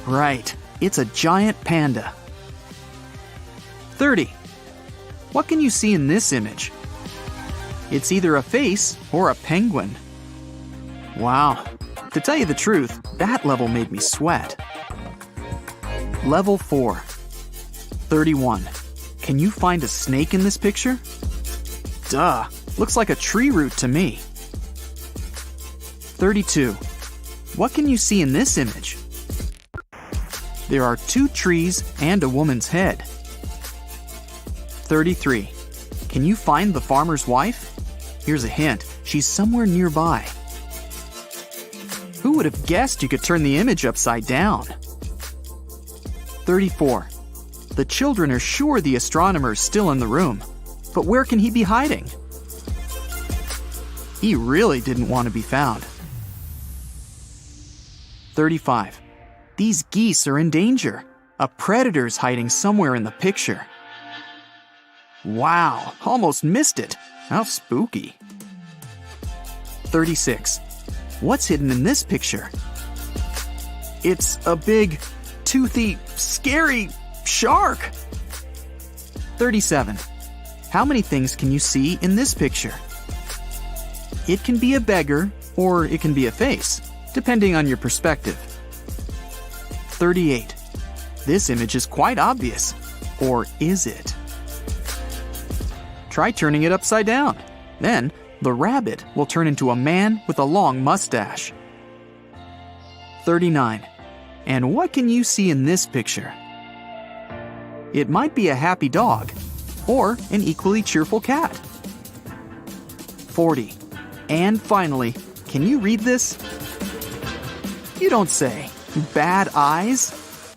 Right, it's a giant panda. 30. What can you see in this image? It's either a face or a penguin. Wow, to tell you the truth, that level made me sweat. Level 4. 31. Can you find a snake in this picture? Duh, looks like a tree root to me. 32. What can you see in this image? There are 2 trees and a woman's head. 33. Can you find the farmer's wife? Here's a hint, she's somewhere nearby. Who would have guessed you could turn the image upside down? 34. The children are sure the astronomer is still in the room, but where can he be hiding? He really didn't want to be found. 35. These geese are in danger. A predator's hiding somewhere in the picture. Wow, almost missed it. How spooky. 36. What's hidden in this picture? It's a big, toothy, scary shark. 37. How many things can you see in this picture? It can be a beggar or it can be a face, depending on your perspective. 38. This image is quite obvious. Or is it? Try turning it upside down. Then, the rabbit will turn into a man with a long mustache. 39. And what can you see in this picture? It might be a happy dog, or an equally cheerful cat. 40. And finally, can you read this? You don't say. Bad eyes?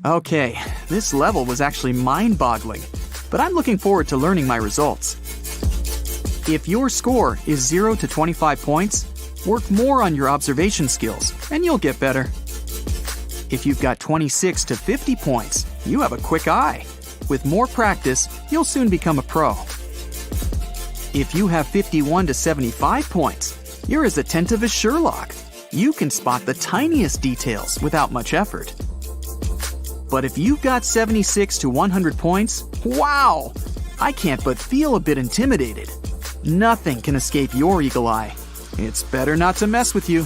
Okay, this level was actually mind-boggling, but I'm looking forward to learning my results. If your score is 0 to 25 points, work more on your observation skills, and you'll get better. If you've got 26 to 50 points, you have a quick eye. With more practice, you'll soon become a pro. If you have 51 to 75 points, you're as attentive as Sherlock. You can spot the tiniest details without much effort. But if you've got 76 to 100 points, wow! I can't but feel a bit intimidated. Nothing can escape your eagle eye. It's better not to mess with you.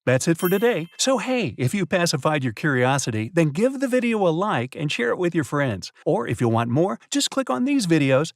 That's it for today. So hey, if you pacified your curiosity, then give the video a like and share it with your friends. Or if you want more, just click on these videos